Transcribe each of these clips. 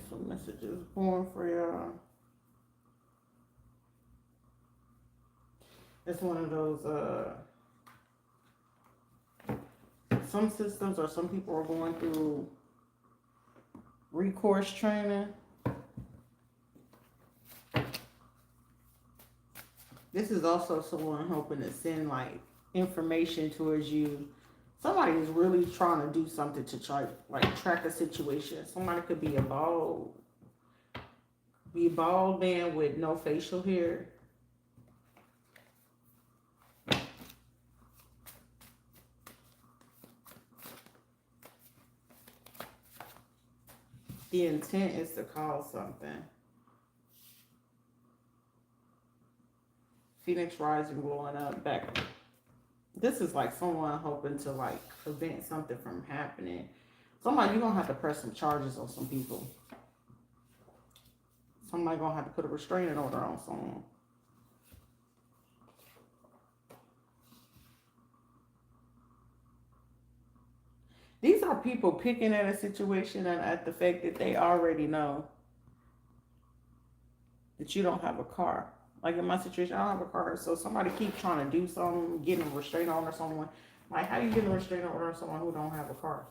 some messages born for y'all. It's one of those some systems or some people are going through recourse training. This is also someone hoping to send like information towards you. Somebody is really trying to do something to try like track a situation. Somebody could be a bald man with no facial hair. The intent is to cause something. Phoenix rising blowing up back. This is like someone hoping to like prevent something from happening. Somebody, you're gonna have to press some charges on some people. Somebody gonna have to put a restraining order on someone. These are people picking at a situation and at the fact that they already know that you don't have a car. Like in my situation, I don't have a car. So somebody keep trying to do something, getting a restraining order on someone. Like, how you getting a restraining order on someone who don't have a car?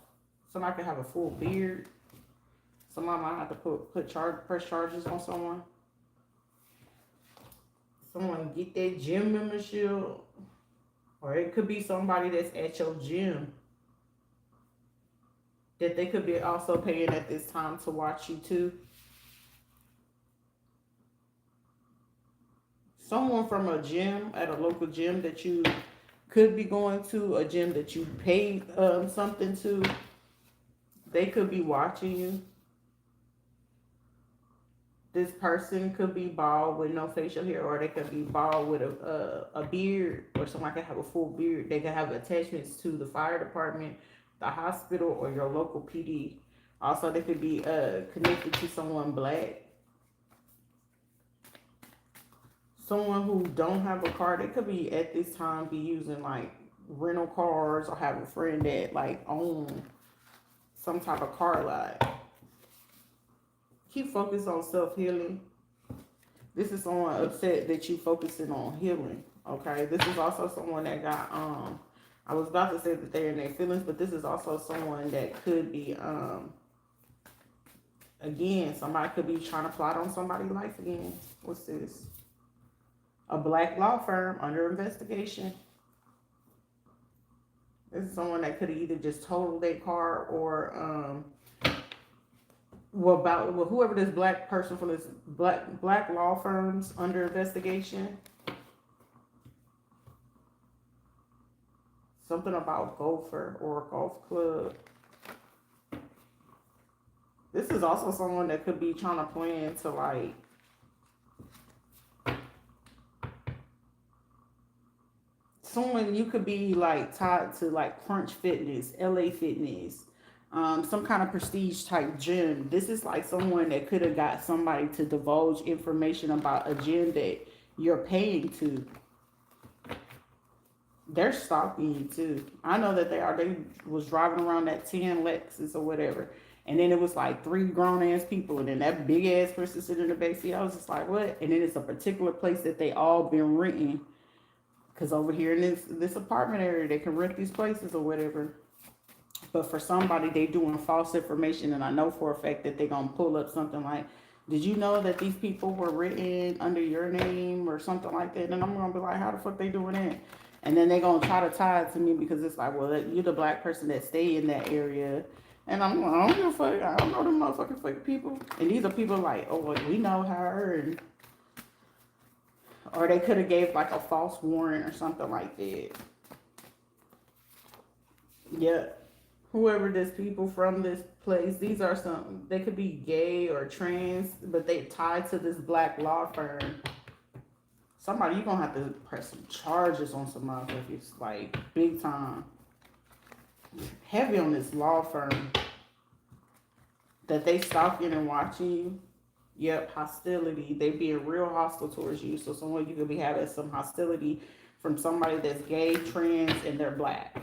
Somebody can have a full beard. Somebody might have to press charges on someone. Someone get that gym membership. Or it could be somebody that's at your gym that they could be also paying at this time to watch you too. Someone from a gym, at a local gym that you could be going to, a gym that you paid something to, they could be watching you. This person could be bald with no facial hair, or they could be bald with a beard, or someone could have a full beard. They could have attachments to the fire department, the hospital, or your local PD. Also, they could be connected to someone black. Someone who don't have a car, they could be at this time be using like rental cars or have a friend that like own some type of car lot. Keep focused on self-healing. This is someone upset that you focusing on healing. Okay. This is also someone that got I was about to say that they're in their feelings, but this is also someone that could be again, somebody could be trying to plot on somebody's life again. What's this? A black law firm under investigation. This is someone that could have either just totaled their car or whoever this black person from this black law firms under investigation. Something about golfer or a golf club. This is also someone that could be trying to plan to like someone you could be like tied to like Crunch Fitness, LA Fitness, some kind of prestige type gym. This is like someone that could have got somebody to divulge information about a gym that you're paying to. They're stalking you too. I know that they are. They was driving around that 10 Lexus or whatever. And then it was like 3 grown ass people. And then that big ass person sitting in the back seat. I was just like, what? And then it's a particular place that they all been renting. Because over here in this apartment area, they can rent these places or whatever. But for somebody, they doing false information. And I know for a fact that they're going to pull up something like, did you know that these people were written under your name or something like that? And I'm going to be like, how the fuck they doing that? And then they're going to try to tie it to me because it's like, well, you're the black person that stay in that area. And I'm like, I don't give a fuck. I don't know them motherfucking fake people. And these are people like, oh, well, we know her. And or they could have gave like a false warrant or something like that. Yeah. Whoever this people from this place, these are some, they could be gay or trans, but they tied to this black law firm. Somebody, you're going to have to press some charges on some motherfuckers, like big time. Heavy on this law firm that they stalking and watching you. Yep, hostility. They being real hostile towards you. So someone you could be having some hostility from somebody that's gay, trans, and they're black.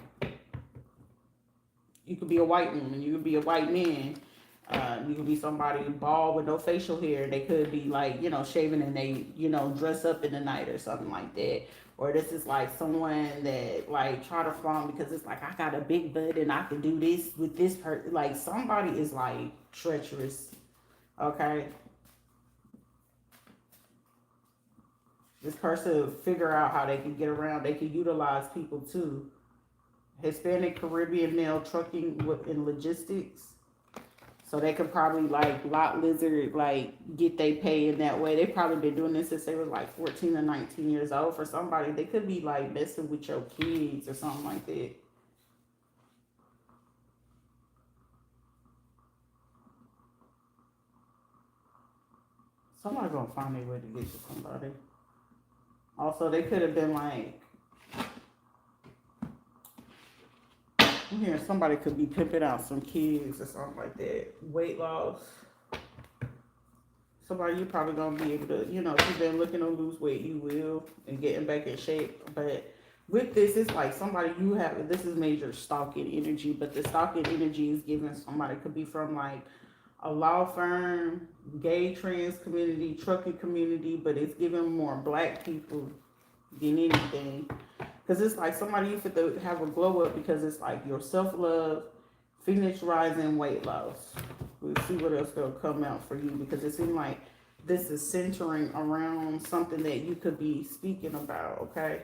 You could be a white woman. You could be a white man. You could be somebody bald with no facial hair. They could be like, shaving and they, dress up in the night or something like that. Or this is like someone that like try to flaunt because it's like I got a big butt and I can do this with this person. Like somebody is like treacherous. Okay. This person figure out how they can get around. They can utilize people too. Hispanic, Caribbean male trucking in logistics. So they could probably like lot lizard, like get they pay in that way. They probably been doing this since they were like 14 or 19 years old. For somebody, they could be like messing with your kids or something like that. Somebody gonna find a way to get to somebody. Also, they could have been like, I'm hearing somebody could be pimping out some kids or something like that. Weight loss. Somebody you probably gonna be able to, if you've been looking to lose weight, you will, and getting back in shape. But with this, it's like somebody you have, this is major stalking energy, but the stalking energy is giving somebody, could be from like a law firm, gay, trans community, trucking community, but it's giving more black people than anything. Because it's like somebody you fit to have a glow up because it's like your self-love, Phoenix rising, weight loss. We'll see what else will come out for you because it seems like this is centering around something that you could be speaking about, okay?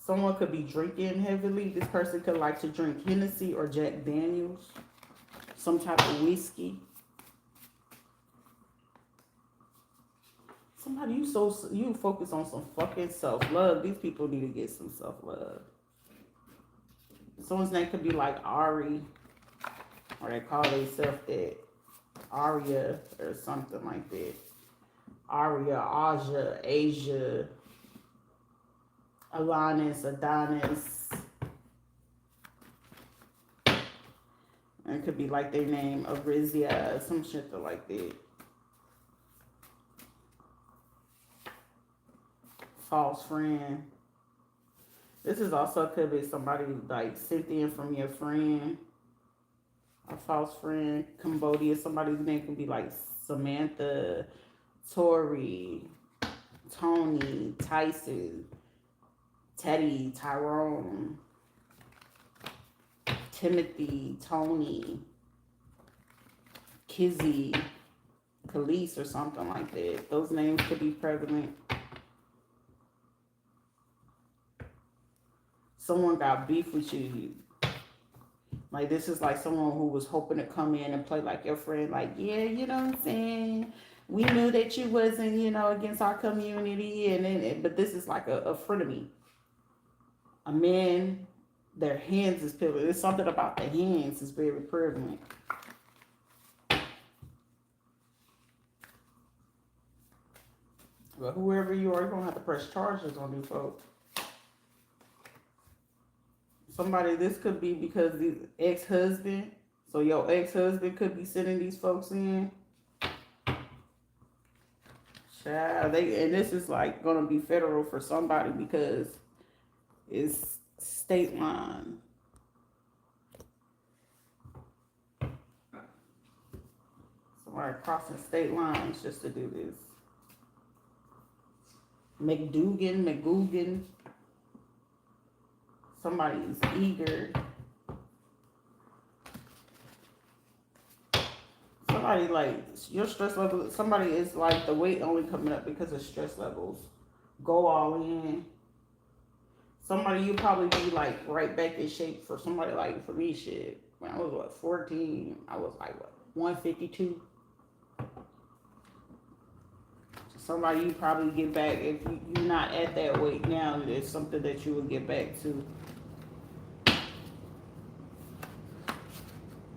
Someone could be drinking heavily. This person could like to drink Hennessy or Jack Daniels, some type of whiskey. Somebody you focus on some fucking self-love. These people need to get some self-love. Someone's name could be like Ari, or they call themselves that, Aria or something like that. Aria, Aja, Asia, Alanis, Adonis. And it could be like their name, Arizia, some shit like that. False friend. This is also could be somebody like Cynthia from your friend. A false friend. Cambodia. Somebody's name could be like Samantha, Tori, Tony, Tyson, Teddy, Tyrone, Timothy, Tony, Kizzy, Khalees or something like that. Those names could be prevalent. Someone got beef with you. Like this is like someone who was hoping to come in and play like your friend. Like, yeah, you know what I'm saying? We knew that you wasn't, against our community. And then, but this is like a frenemy. A man, their hands is pivotal. There's something about the hands is very prevalent. But whoever you are, you're going to have to press charges on you folks. Somebody, this could be because the ex-husband. So your ex-husband could be sending these folks in. Child, and this is like going to be federal for somebody because it's state line. Somebody crossing state lines just to do this. McGugan. Somebody is eager. Somebody like your stress level. Somebody is like the weight only coming up because of stress levels. Go all in. Somebody you probably be like right back in shape for somebody like for me shit. When I was 14, I was like 152. Somebody you probably get back if you're not at that weight now. There's something that you will get back to.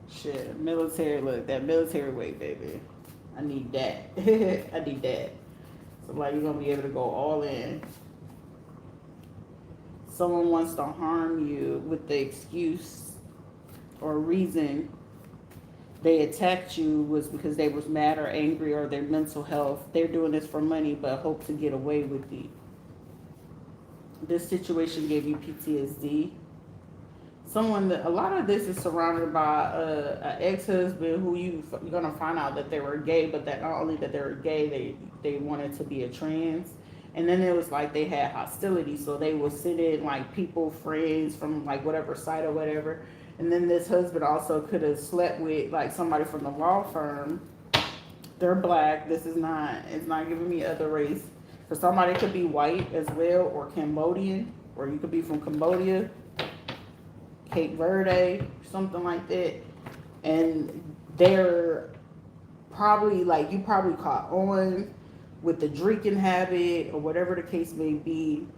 Shit, military look, that military weight, baby. I need that. I need that. Somebody you're gonna be able to go all in. Someone wants to harm you with the excuse or reason they attacked you was because they was mad or angry or their mental health. They're doing this for money but hope to get away with it. This situation gave you PTSD. Someone that a lot of this is surrounded by an ex-husband who you're gonna find out that they were gay, but that not only that they were gay, they wanted to be a trans, and then it was like they had hostility, so they would send in like people, friends from like whatever site or whatever, and then this husband also could have slept with like somebody from the law firm. They're black. This is not. It's not giving me other race. For somebody, it could be white as well, or Cambodian, or you could be from Cambodia, Cape Verde, something like that. And they're probably like you probably caught on with the drinking habit or whatever the case may be,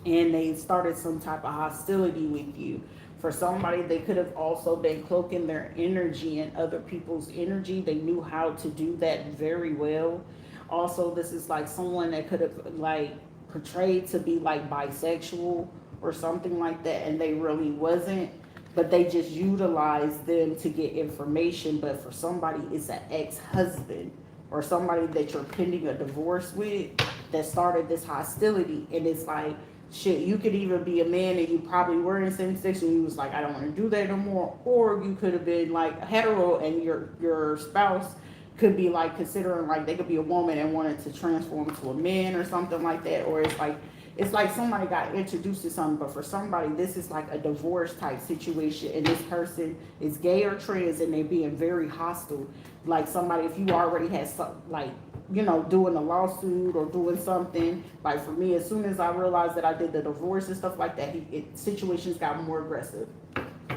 and they started some type of hostility with you. For somebody, they could have also been cloaking their energy and other people's energy. They knew how to do that very well. Also, this is like someone that could have like portrayed to be like bisexual or something like that, and they really wasn't. But they just utilized them to get information. But for somebody, it's an ex-husband or somebody that you're pending a divorce with that started this hostility. And it's like, shit, you could even be a man and you probably were in same sex and you was like, I don't want to do that no more. Or you could have been like hetero and your spouse could be like considering like they could be a woman and wanted to transform to a man or something like that. Or it's like somebody got introduced to something, but for somebody this is like a divorce type situation, and this person is gay or trans and they're being very hostile. Like somebody, if you already had some like, you know, doing a lawsuit or doing something. Like for me, as soon as I realized that I did the divorce and stuff like that, situations got more aggressive.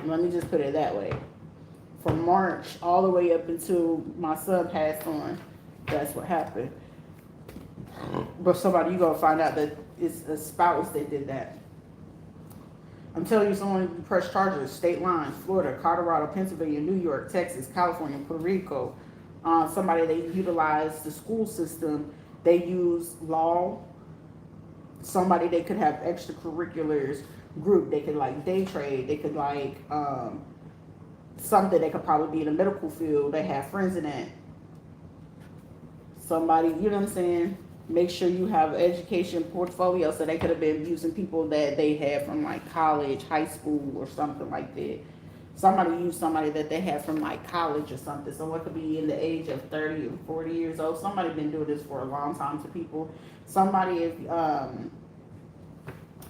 Let me just put it that way. From March all the way up until my son passed on, that's what happened. But somebody, you gonna find out that it's a spouse that did that. I'm telling you, someone pressed charges, state lines, Florida, Colorado, Pennsylvania, New York, Texas, California, Puerto Rico. Somebody, they utilize the school system. They use law. Somebody, they could have extracurriculars group. They could like day trade. They could like something. They could probably be in the medical field. They have friends in that. Somebody, you know what I'm saying? Make sure you have an education portfolio. So they could have been using people that they had from like college, high school, or something like that. Somebody used somebody that they had from like college or something. Someone could be in the age of 30 or 40 years old. Somebody been doing this for a long time to people. Somebody is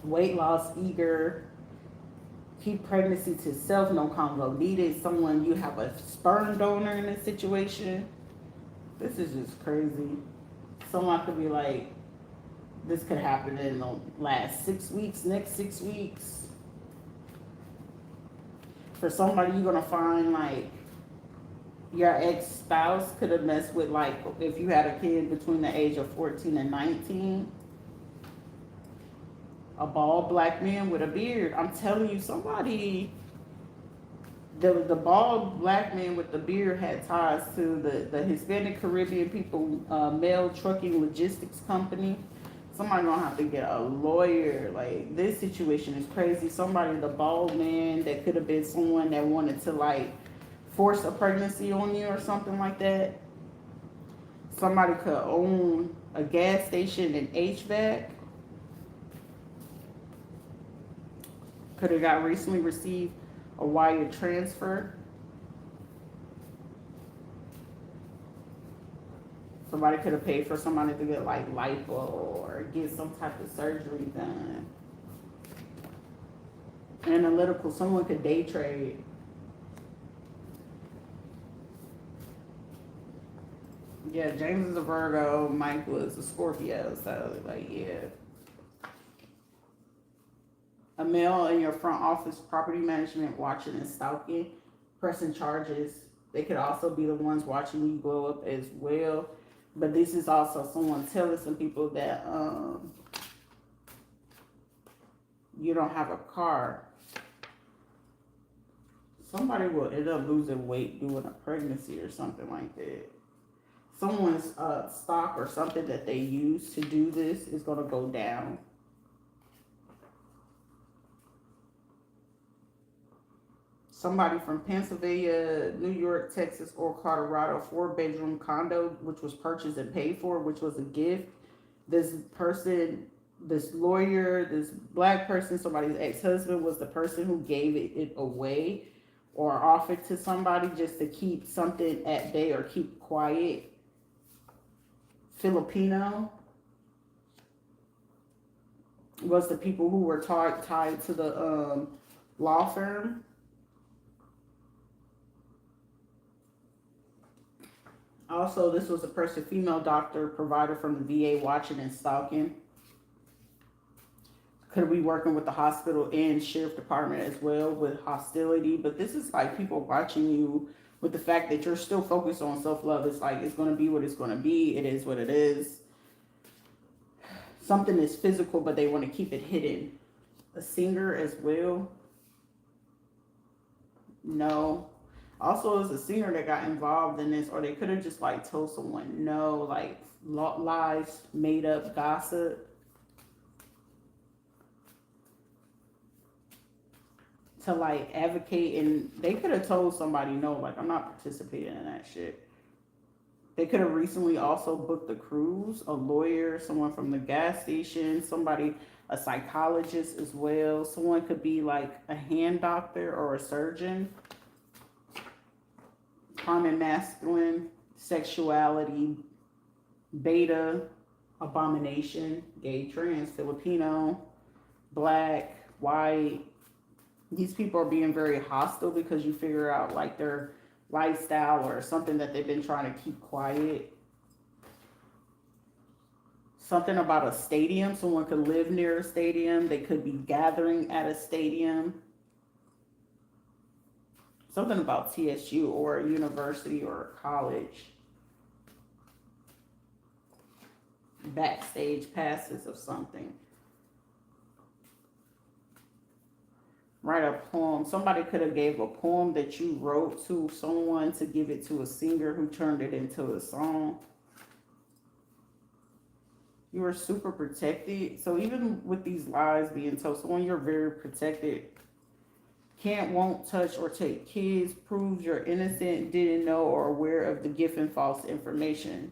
weight loss, eager, keep pregnancy to self, no Congo needed. Someone, you have a sperm donor in this situation. This is just crazy. Someone could be like, this could happen in the last 6 weeks, next 6 weeks. For somebody, you're gonna find like your ex-spouse could have messed with, like if you had a kid between the age of 14 and 19, a bald black man with a beard. I'm telling you, somebody, the bald black man with the beard had ties to the Hispanic Caribbean people, male trucking logistics company. Somebody gonna have to get a lawyer. Like, this situation is crazy. Somebody, the bald man, that could have been someone that wanted to like force a pregnancy on you or something like that. Somebody could own a gas station and HVAC. Could have got recently received a wire transfer. Somebody could have paid for somebody to get like lipo or get some type of surgery done. Analytical, someone could day trade. Yeah, James is a Virgo, Mike was a Scorpio, so like, yeah. A male in your front office, property management, watching and stalking, pressing charges. They could also be the ones watching you grow up as well. But this is also someone telling some people that you don't have a car. Somebody will end up losing weight doing a pregnancy or something like that. Someone's stock or something that they use to do this is going to go down. Somebody from Pennsylvania, New York, Texas, or Colorado, 4-bedroom condo, which was purchased and paid for, which was a gift. This person, This lawyer, this black person, somebody's ex-husband was the person who gave it away or offered to somebody just to keep something at bay or keep quiet. Filipino was the people who were tied to the law firm. Also, this was a person, female doctor, provider from the VA, watching and stalking. Could be working with the hospital and sheriff department as well with hostility. But this is like people watching you with the fact that you're still focused on self-love. It's like, it's going to be what it's going to be. It is what it is. Something is physical, but they want to keep it hidden. A singer as well. No. Also, it's a singer that got involved in this, or they could have just like told someone no, like lies, made up gossip. To like advocate, and they could have told somebody no, like, I'm not participating in that shit. They could have recently also booked a cruise, a lawyer, someone from the gas station, somebody, a psychologist as well. Someone could be like a hand doctor or a surgeon. Common masculine, sexuality, beta, abomination, gay, trans, Filipino, black, white. These people are being very hostile because you figure out like their lifestyle or something that they've been trying to keep quiet. Something about a stadium. Someone could live near a stadium. They could be gathering at a stadium. Something about TSU or a university or a college. Backstage passes of something. Write a poem. Somebody could have gave a poem that you wrote to someone to give it to a singer who turned it into a song. You were super protected. So even with these lies being told, someone you're very protected, can't, won't touch or take kids, proves you're innocent, didn't know or aware of the gift and false information.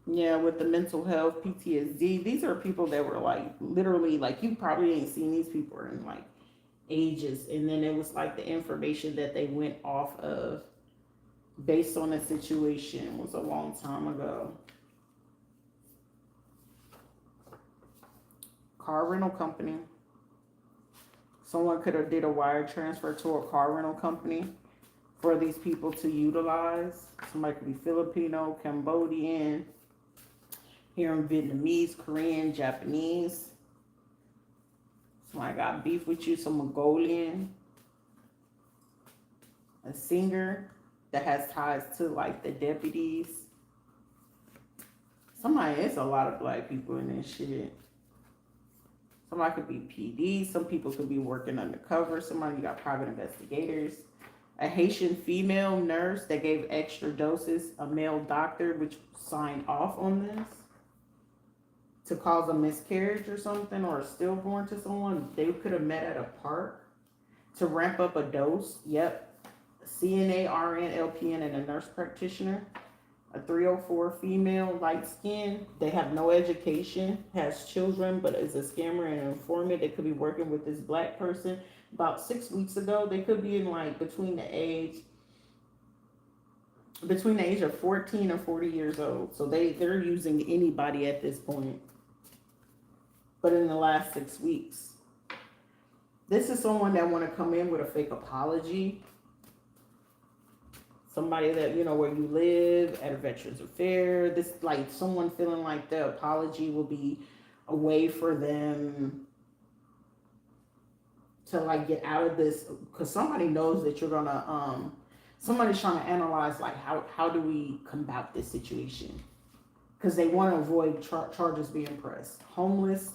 Yeah, with the mental health, PTSD, these are people that were like literally like you probably ain't seen these people in like ages. And then it was like the information that they went off of based on the situation was a long time ago. Car rental company. Someone could have did a wire transfer to a car rental company for these people to utilize. Somebody could be Filipino, Cambodian, hearing Vietnamese, Korean, Japanese. Somebody got beef with you, some Mongolian. A singer that has ties to like the deputies. Somebody, it's a lot of black people in this shit. Somebody could be PD. Some people could be working undercover. Somebody got private investigators. A Haitian female nurse that gave extra doses. A male doctor which signed off on this to cause a miscarriage or something, or a stillborn to someone. They could have met at a park to ramp up a dose. Yep. CNA, RN, LPN, and a nurse practitioner. A 304 female, light skin. They have no education, has children, but is a scammer and an informant. They could be working with this black person. About 6 weeks ago, they could be in like between the age of 14 and 40 years old. So they're using anybody at this point. But in the last 6 weeks, this is someone that want to come in with a fake apology. Somebody that, you know, where you live, at a Veterans Affair. This, like, someone feeling like the apology will be a way for them to, like, get out of this. Because somebody knows that you're going to, somebody's trying to analyze, like, how do we combat this situation? Because they want to avoid charges being pressed. Homeless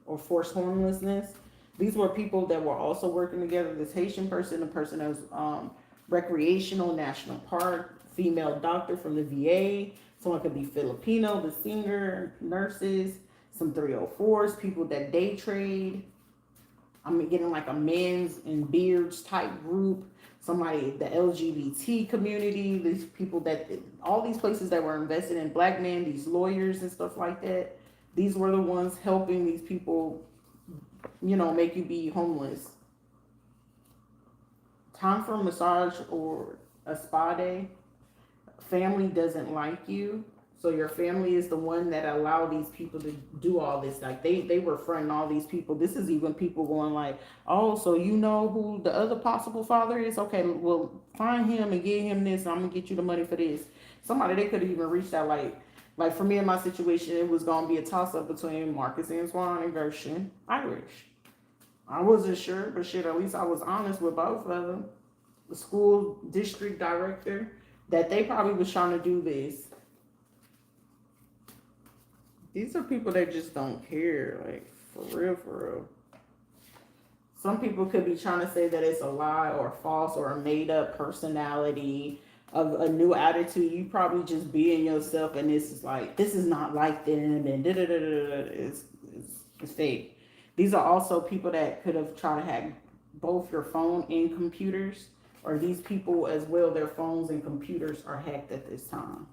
or forced homelessness. These were people that were also working together. This Haitian person, the person that was, recreational, national park, female doctor from the VA. Someone could be Filipino, the singer, nurses, some 304s, people that day trade. I'm getting like a men's and beards type group. Somebody, the LGBT community, these people that, all these places that were invested in black men, these lawyers and stuff like that. These were the ones helping these people, make you be homeless. Time for a massage or a spa day. Family doesn't like you. So your family is the one that allow these people to do all this. Like they were fronting all these people. This is even people going like, oh, so you know who the other possible father is? Okay, well find him and get him this. And I'm gonna get you the money for this. Somebody they could have even reached out like for me in my situation, it was gonna be a toss up between Marcus Antoine and Gershon Irish. I wasn't sure, but shit, at least I was honest with both of them. The school district director that they probably was trying to do this. These are people that just don't care, like for real, for real. Some people could be trying to say that it's a lie or false or a made up personality of a new attitude. You probably just being yourself, and this is like this is not like them, and da da da da. It's fake. These are also people that could have tried to hack both your phone and computers, or these people as well. Their phones and computers are hacked at this time.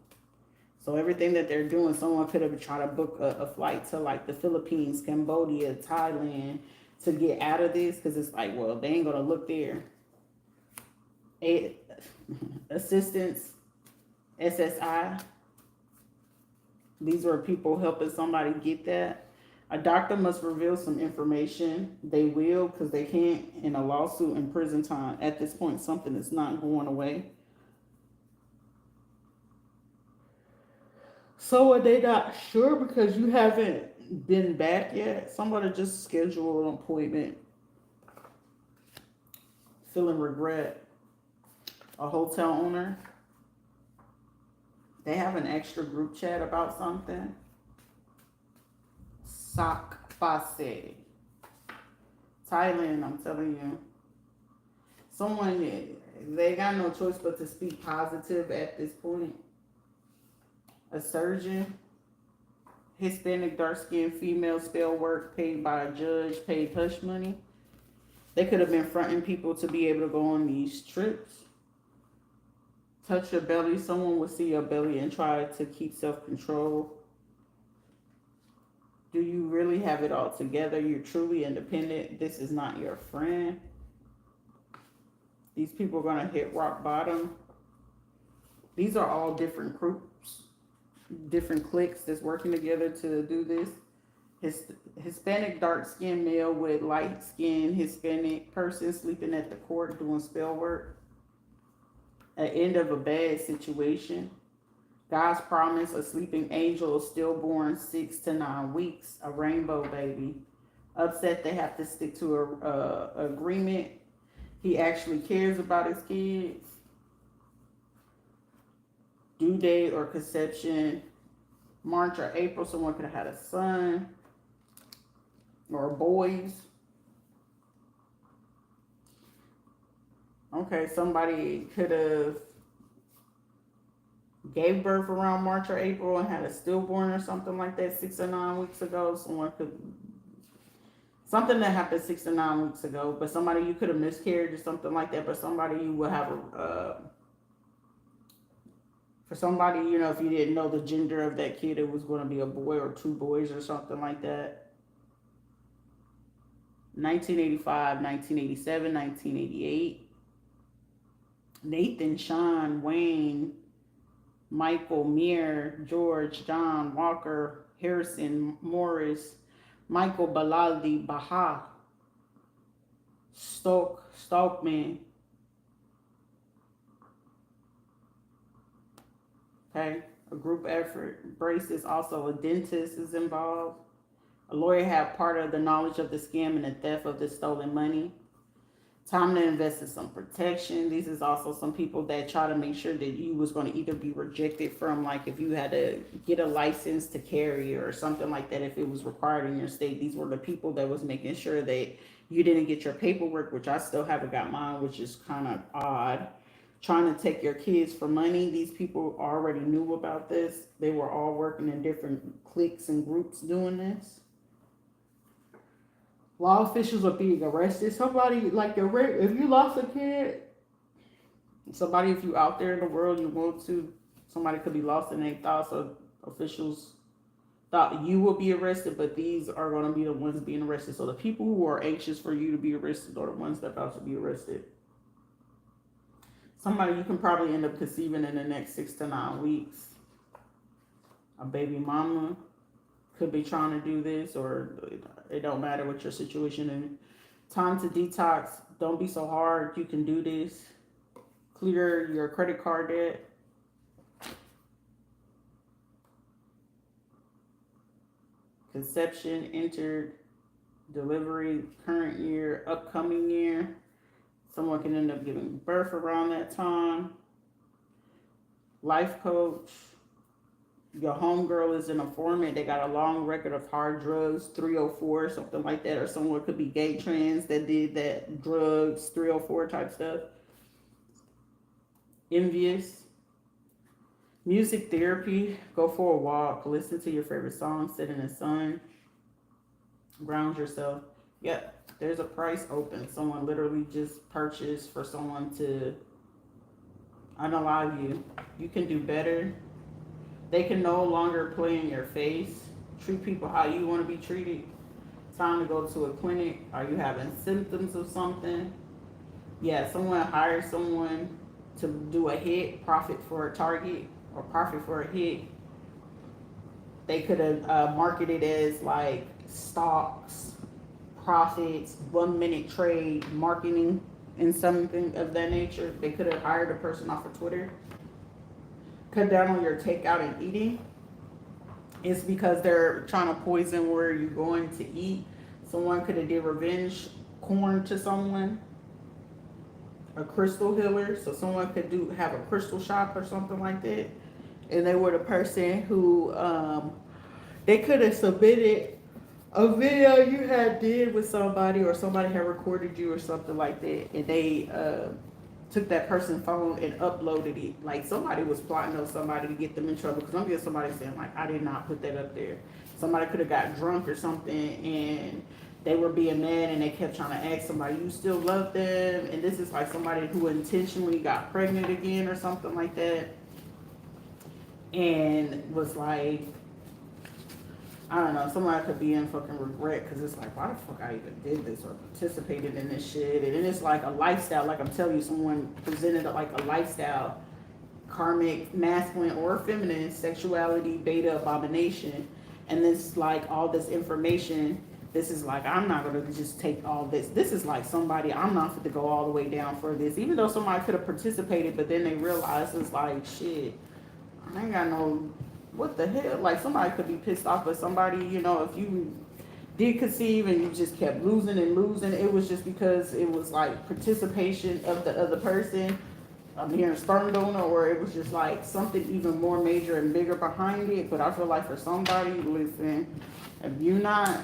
So everything that they're doing, someone could have tried to book a flight to like the Philippines, Cambodia, Thailand to get out of this because it's like, well, they ain't gonna look there. Assistance, SSI. These were people helping somebody get that. A doctor must reveal some information. They will because they can't in a lawsuit and prison time. At this point, something is not going away. So are they not sure because you haven't been back yet? Somebody just schedule an appointment. Feeling regret. A hotel owner. They have an extra group chat about something. Sak Fase. Thailand, I'm telling you. Someone, they got no choice but to speak positive at this point. A surgeon, Hispanic, dark-skinned female, spell work, paid by a judge, paid hush money. They could have been fronting people to be able to go on these trips. Touch your belly. Someone would see your belly and try to keep self-control. Do you really have it all together? You're truly independent. This is not your friend. These people are going to hit rock bottom. These are all different groups. Different cliques that's working together to do this. Hispanic dark-skinned male with light-skinned Hispanic person sleeping at the court doing spell work. An end of a bad situation. God's promise, a sleeping angel, stillborn 6 to 9 weeks, a rainbow baby. Upset they have to stick to a agreement. He actually cares about his kids. Due date or conception, March or April, someone could have had a son or boys. Okay, somebody could have gave birth around March or April and had a stillborn or something like that 6 or 9 weeks ago. Someone could, something that happened 6 or 9 weeks ago, but somebody you could have miscarried or something like that, but somebody you will have for somebody, if you didn't know the gender of that kid, it was going to be a boy or 2 boys or something like that. 1985, 1987, 1988. Nathan, Sean, Wayne, Michael, Mir, George, John, Walker, Harrison, Morris, Michael, Balaldi, Baha, Stokman. Okay, a group effort. Brace is also a dentist is involved. A lawyer had part of the knowledge of the scam and the theft of the stolen money. Time to invest in some protection. These is also some people that try to make sure that you was going to either be rejected from, like if you had to get a license to carry or something like that, if it was required in your state. These were the people that was making sure that you didn't get your paperwork, which I still haven't got mine, which is kind of odd. Trying to take your kids for money. These people already knew about this. They were all working in different cliques and groups doing this. Law officials are being arrested. Somebody, like if you lost a kid, somebody, if you out there in the world, you want to, somebody could be lost in their thoughts. So officials thought you will be arrested, but these are going to be the ones being arrested. So the people who are anxious for you to be arrested are the ones that are about to be arrested. Somebody you can probably end up conceiving in the next 6 to 9 weeks. A baby mama could be trying to do this, or it don't matter what your situation is. Time to detox. Don't be so hard. You can do this. Clear your credit card debt. Conception, entered, delivery, current year, upcoming year. Someone can end up giving birth around that time. Life coach. Your homegirl is an informant. They got a long record of hard drugs, 304, something like that. Or someone could be gay trans that did that drugs, 304 type stuff. Envious. Music therapy. Go for a walk. Listen to your favorite song. Sit in the sun. Ground yourself. Yep, there's a price open. Someone literally just purchased for someone to unalive you. You can do better. They can no longer play in your face. Treat people how you want to be treated. Time to go to a clinic. Are you having symptoms of something? Yeah, someone hires someone to do a hit, profit for a target, or profit for a hit. They could have marketed as like stocks, profits, 1 minute trade, marketing, and something of that nature. They could have hired a person off of Twitter. Cut down on your takeout and eating. It's because they're trying to poison where you're going to eat. Someone could have did revenge corn to someone. A crystal healer. So someone could have a crystal shop or something like that. And they were the person who they could have submitted a video you had did with somebody, or somebody had recorded you or something like that, and they took that person's phone and uploaded it. Like somebody was plotting on somebody to get them in trouble, because I'm getting somebody saying like, I did not put that up there. Somebody could have got drunk or something and they were being mad, and they kept trying to ask somebody, you still love them? And this is like somebody who intentionally got pregnant again or something like that, and was like, I don't know, somebody could be in fucking regret, because it's like, why the fuck I even did this or participated in this shit? And then it's like a lifestyle, like I'm telling you, someone presented like a lifestyle, karmic, masculine or feminine, sexuality, beta, abomination. And this like all this information, this is like, I'm not going to just take all this. This is like somebody, I'm not going to go all the way down for this, even though somebody could have participated, but then they realized it's like, shit, I ain't got no, what the hell? Like somebody could be pissed off with somebody, you know, if you did conceive and you just kept losing and losing, it was just because it was like participation of the other person. I'm hearing sperm donor, or it was just like something even more major and bigger behind it. But I feel like for somebody, listen, if you're not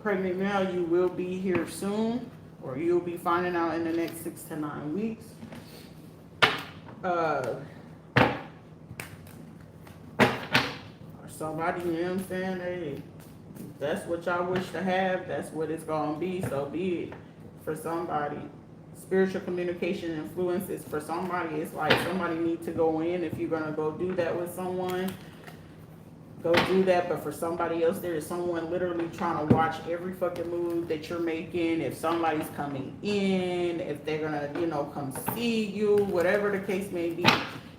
pregnant now, you will be here soon, or you'll be finding out in the next 6 to 9 weeks. Somebody, you know what I'm saying? Hey, that's what y'all wish to have. That's what it's gonna be. So be it for somebody. Spiritual communication influences for somebody. It's like somebody needs to go in. If you're gonna go do that with someone, go do that. But for somebody else, there is someone literally trying to watch every fucking move that you're making. If somebody's coming in, if they're gonna, you know, come see you, whatever the case may be.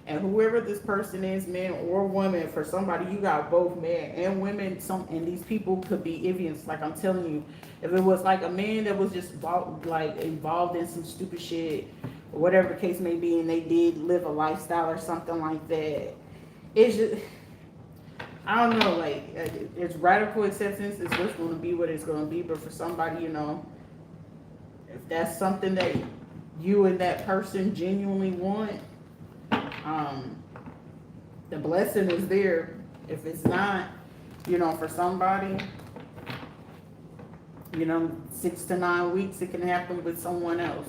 And whoever this person is, man or woman, for somebody, you got both men and women. And these people could be envious. Like I'm telling you, if it was like a man that was just involved in some stupid shit, or whatever the case may be, and they did live a lifestyle or something like that, it's just, I don't know. Like it's radical acceptance. It's just going to be what it's going to be. But for somebody, you know, if that's something that you and that person genuinely want, the blessing is there. If it's not, you know, for somebody, you know, 6 to 9 weeks, it can happen with someone else.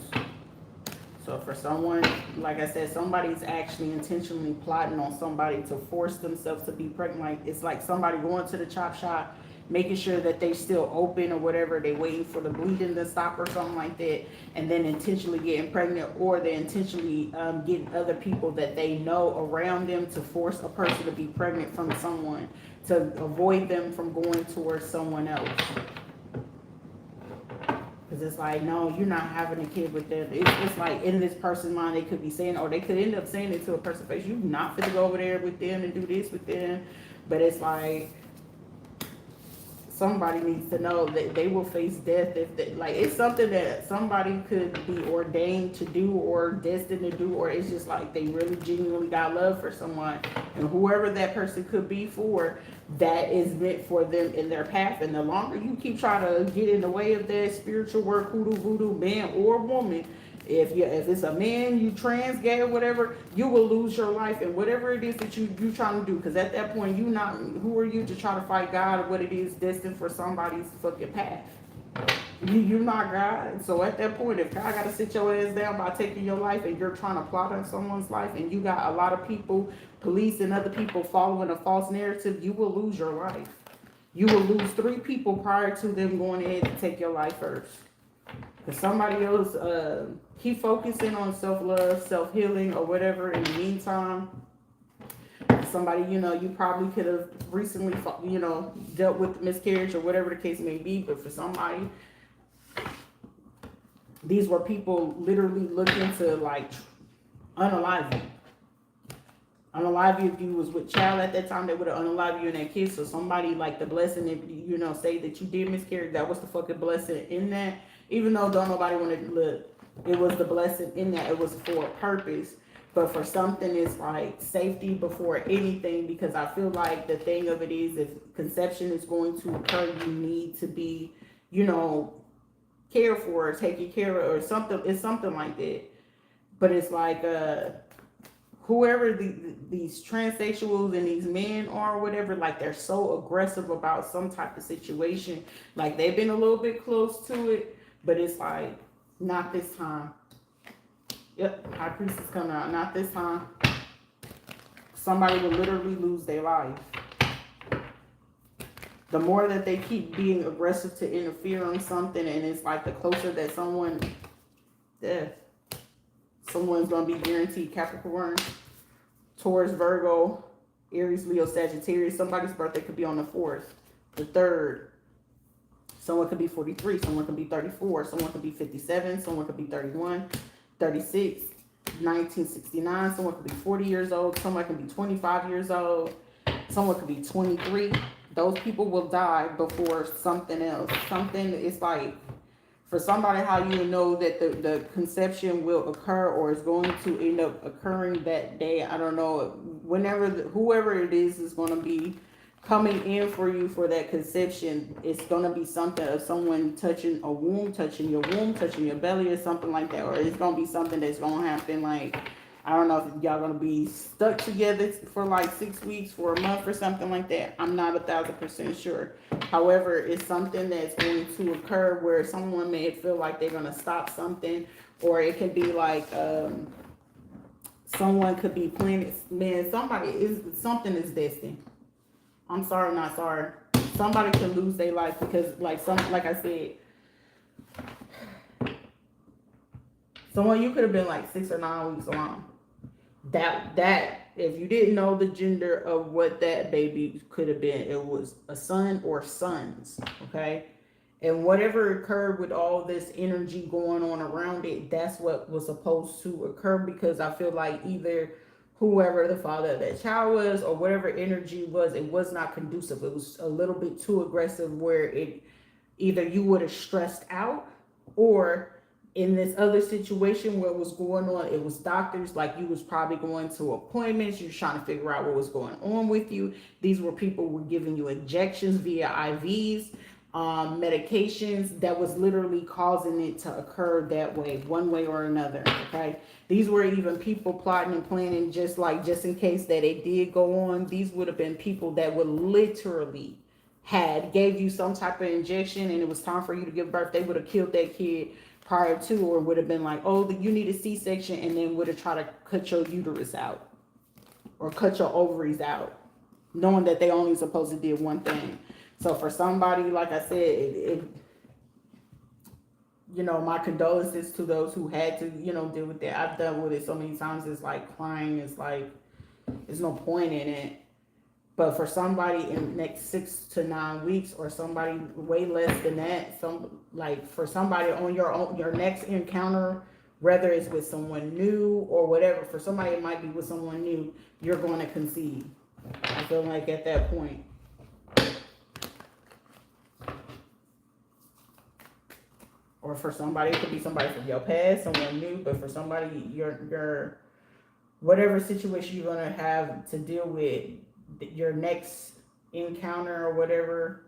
So for someone, like I said, somebody's actually intentionally plotting on somebody to force themselves to be pregnant. Like it's like somebody going to the chop shop, making sure that they still open or whatever, they waiting for the bleeding to stop or something like that, and then intentionally getting pregnant, or they intentionally getting other people that they know around them to force a person to be pregnant from someone. to avoid them from going towards someone else. Because it's like, no, you're not having a kid with them. It's like in this person's mind, they could be saying, or they could end up saying it to a person's face, you're not fit to go over there with them and do this with them. But it's like, somebody needs to know that they will face death if they, like, it's something that somebody could be ordained to do or destined to do, or it's just like they really genuinely got love for someone, and whoever that person could be for, that is meant for them in their path. And the longer you keep trying to get in the way of that spiritual work, hoodoo voodoo, man or woman, if it's a man, you trans, gay, or whatever, you will lose your life and whatever it is that you trying to do. Because at that point, who are you to try to fight God or what it is destined for somebody's fucking path? You're not God. So at that point, if God got to sit your ass down by taking your life and you're trying to plot on someone's life, and you got a lot of people, police and other people following a false narrative, you will lose your life. You will lose 3 people prior to them going ahead to take your life first. Because somebody else, keep focusing on self-love, self-healing, or whatever. In the meantime, somebody, you probably could have recently, dealt with miscarriage or whatever the case may be. But for somebody, these were people literally looking to, like, unalive you. Unalive you if you was with child at that time. They would have unalived you and that kid. So somebody, like, the blessing, if say that you did miscarry, that was the fucking blessing in that. Even though don't nobody want to look, it was the blessing in that. It was for a purpose. But for something, it's like safety before anything, because I feel like the thing of it is, if conception is going to occur, you need to be, cared for or taken care of or something. It's something like that. But it's like, whoever these transsexuals and these men are, or whatever, like, they're so aggressive about some type of situation. Like, they've been a little bit close to it. But it's like, not this time. Yep, High Priestess coming out. Not this time. Somebody will literally lose their life. The more that they keep being aggressive to interfere on something, and it's like the closer that someone's going to be guaranteed. Capricorn, Taurus, Virgo, Aries, Leo, Sagittarius. Somebody's birthday could be on the 4th, the 3rd. Someone could be 43, someone could be 34, someone could be 57, someone could be 31, 36, 1969, someone could be 40 years old, someone could be 25 years old, someone could be 23. Those people will die before something else. Something is like, for somebody, how you know that the conception will occur or is going to end up occurring that day. I don't know. Whenever, whoever it is going to be coming in for you for that conception, it's going to be something of someone touching a womb, touching your womb, touching your belly or something like that. Or it's going to be something that's going to happen, like, I don't know if y'all going to be stuck together for like 6 weeks, for a month or something like that. I'm not 1,000% sure. However, it's something that's going to occur where someone may feel like they're going to stop something, or it can be like, someone could be planning, man, something is destined. I'm sorry, not sorry. Somebody can lose their life because, like I said, someone, you could have been like 6 or 9 weeks along. That if you didn't know the gender of what that baby could have been, it was a son or sons, okay? And whatever occurred with all this energy going on around it, that's what was supposed to occur, because I feel like either whoever the father of that child was, or whatever energy was, it was not conducive. It was a little bit too aggressive, where it either you would have stressed out, or in this other situation where it was going on, it was doctors, like you was probably going to appointments, you're trying to figure out what was going on with you. These were people who were giving you injections via IVs, medications that was literally causing it to occur that way, one way or another, okay? These were even people plotting and planning, just in case that it did go on. These would have been people that would literally gave you some type of injection, and it was time for you to give birth. They would have killed that kid prior to, or would have been like, oh, you need a C-section, and then would have tried to cut your uterus out or cut your ovaries out, knowing that they only supposed to do one thing. So for somebody, like I said, my condolences to those who had to, deal with that. I've dealt with it so many times. It's like crying. It's like, there's no point in it. But for somebody in the next 6 to 9 weeks, or somebody way less than that, like for somebody on your next encounter, whether it's with someone new or whatever, for somebody it might be with someone new, you're going to concede. I feel like at that point. Or for somebody, it could be somebody from your past, someone new, but for somebody, your whatever situation you're gonna have to deal with, your next encounter or whatever,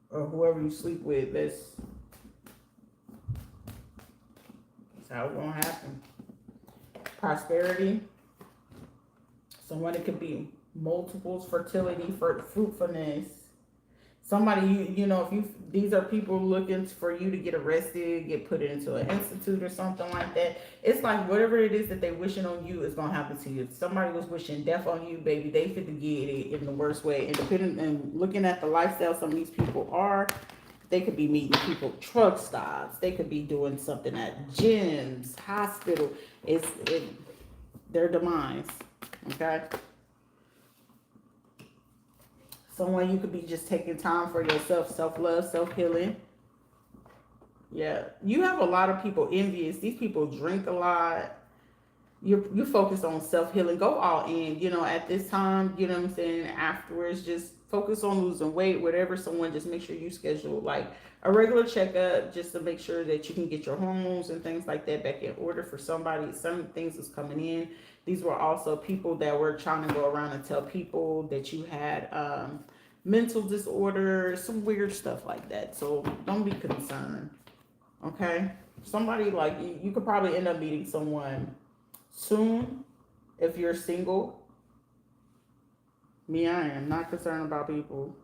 or whoever you sleep with, that's how it's gonna happen. Prosperity. Someone, it could be multiples, fertility, for fruitfulness. Somebody, if these are people looking for you to get arrested, get put into an institute or something like that. It's like whatever it is that they wishing on you is gonna happen to you. If somebody was wishing death on you, baby, they fit to get it in the worst way. And depending and looking at the lifestyle some of these people are, they could be meeting people truck stops. They could be doing something at gyms, hospital. Their demise. Okay. Someone, you could be just taking time for yourself, self-love, self-healing. Yeah. You have a lot of people envious. These people drink a lot. You focus on self-healing. Go all in, at this time, you know what I'm saying? Afterwards, just focus on losing weight, whatever. Someone, just make sure you schedule like a regular checkup just to make sure that you can get your hormones and things like that back in order for somebody. Some things is coming in. These were also people that were trying to go around and tell people that you had mental disorder, some weird stuff like that. So don't be concerned. Okay? Somebody like you could probably end up meeting someone soon if you're single. Me, I am not concerned about people.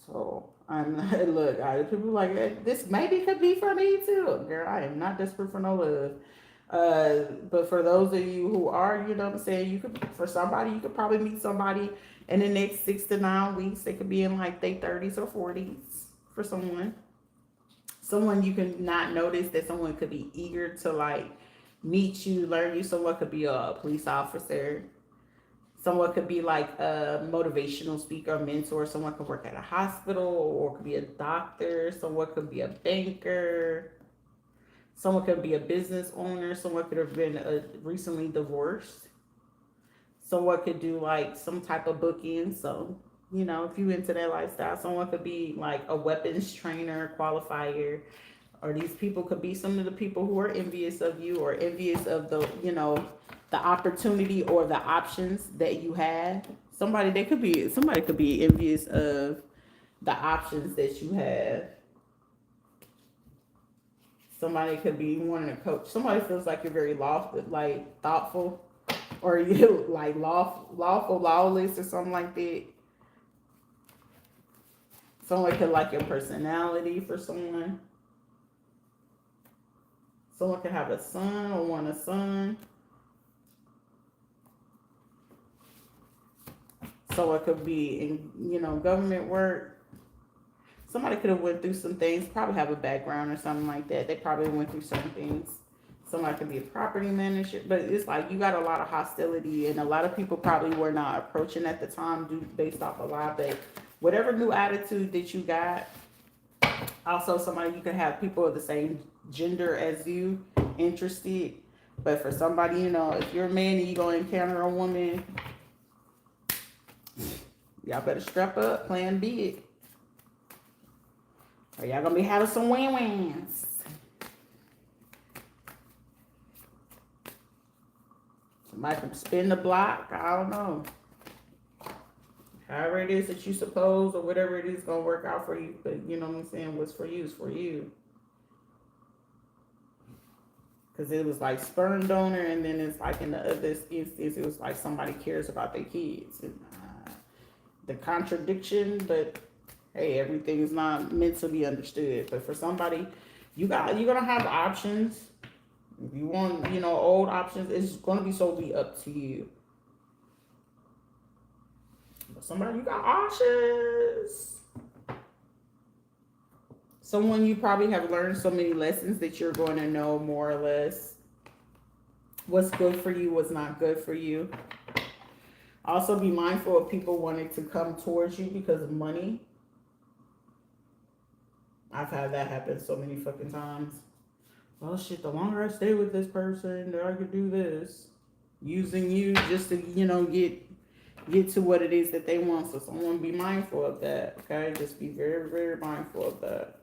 So I'm not, look, people like this maybe could be for me too. Girl, I am not desperate for no love. But for those of you who are, you know what I'm saying, you could probably meet somebody in the next 6 to 9 weeks. They could be in like their 30s or 40s for someone. Someone you can not notice that someone could be eager to like meet you, learn you. Someone could be a police officer. Someone could be like a motivational speaker, mentor. Someone could work at a hospital or could be a doctor. Someone could be a banker. Someone could be a business owner. Someone could have been recently divorced. Someone could do like some type of booking. So, if you into that lifestyle, someone could be like a weapons trainer, qualifier, or these people could be some of the people who are envious of you or envious of the opportunity or the options that you have. Somebody could be envious of the options that you have. Somebody could be wanting to coach. Somebody feels like you're very thoughtful, or you like lawful, lawless, or something like that. Someone could like your personality for someone. Someone could have a son or want a son. Someone could be in, government work. Somebody could have went through some things, probably have a background or something like that. They probably went through certain things. Somebody could be a property manager, but it's like you got a lot of hostility, and a lot of people probably were not approaching at the time based off a lot. But whatever new attitude that you got, also somebody, you could have people of the same gender as you interested. But for somebody, if you're a man and you're going to encounter a woman, y'all better strap up, plan big. Or y'all gonna be having some win-wins. Somebody can spin the block. I don't know. However it is that you suppose, or whatever it is gonna work out for you. But you know what I'm saying? What's for you is for you. Because it was like sperm donor, and then it's like in the other instance, it was like somebody cares about their kids. And, the contradiction, but hey, everything is not meant to be understood. But for somebody, you're gonna have options. If you want, old options, it's gonna be solely up to you. But somebody, you got options. Someone, you probably have learned so many lessons that you're going to know more or less What's good for you, what's not good for you. Also be mindful of people wanting to come towards you because of money. I've had that happen so many fucking times. Well, shit, the longer I stay with this person, the I could do this. Using you just to, get to what it is that they want. So someone be mindful of that. Okay, just be very, very mindful of that.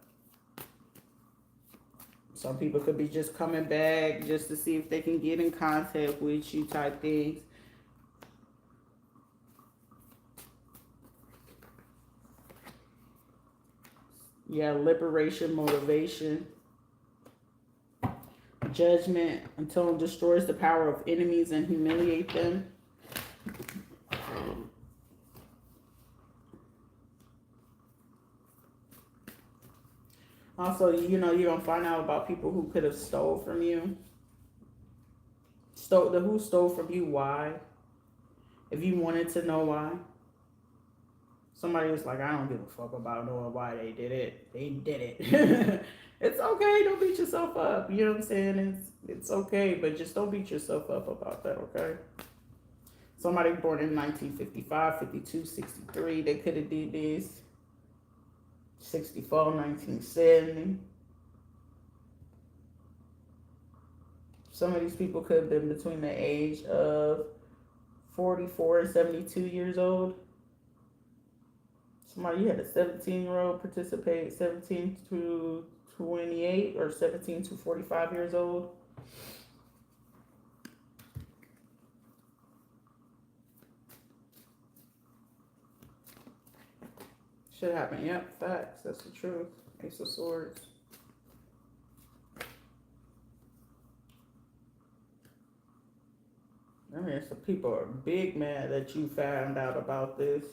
Some people could be just coming back just to see if they can get in contact with you type things. Yeah, liberation, motivation, judgment until it destroys the power of enemies and humiliate them. Also, you're gonna find out about people who could have stole from you. Who stole from you, why? If you wanted to know why. Somebody was like, I don't give a fuck about knowing why they did it. They did it. It's okay. Don't beat yourself up. You know what I'm saying? It's okay, but just don't beat yourself up about that, okay? Somebody born in 1955, 52, 63, they could have did this. 64, 1970. Some of these people could have been between the age of 44 and 72 years old. Somebody, you had a 17-year-old participate, 17 to 28 or 17 to 45 years old. Should happen. Yep, facts. That's the truth. Ace of Swords. I mean, some people are big mad that you found out about this.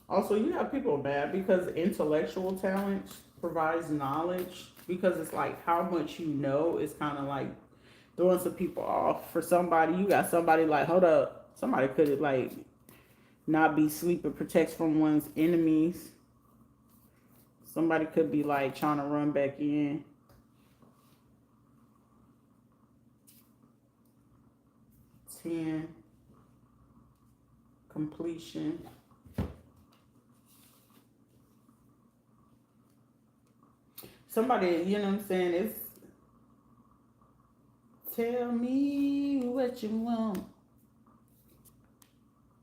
Also, you have people mad because intellectual talent provides knowledge. Because it's like how much you know is kind of like throwing some people off. For somebody, you got somebody like, hold up. Somebody could have like not be sleep or protects from one's enemies. Somebody could be like trying to run back in. Completion. Somebody, you know what I'm saying? It's tell me what you want.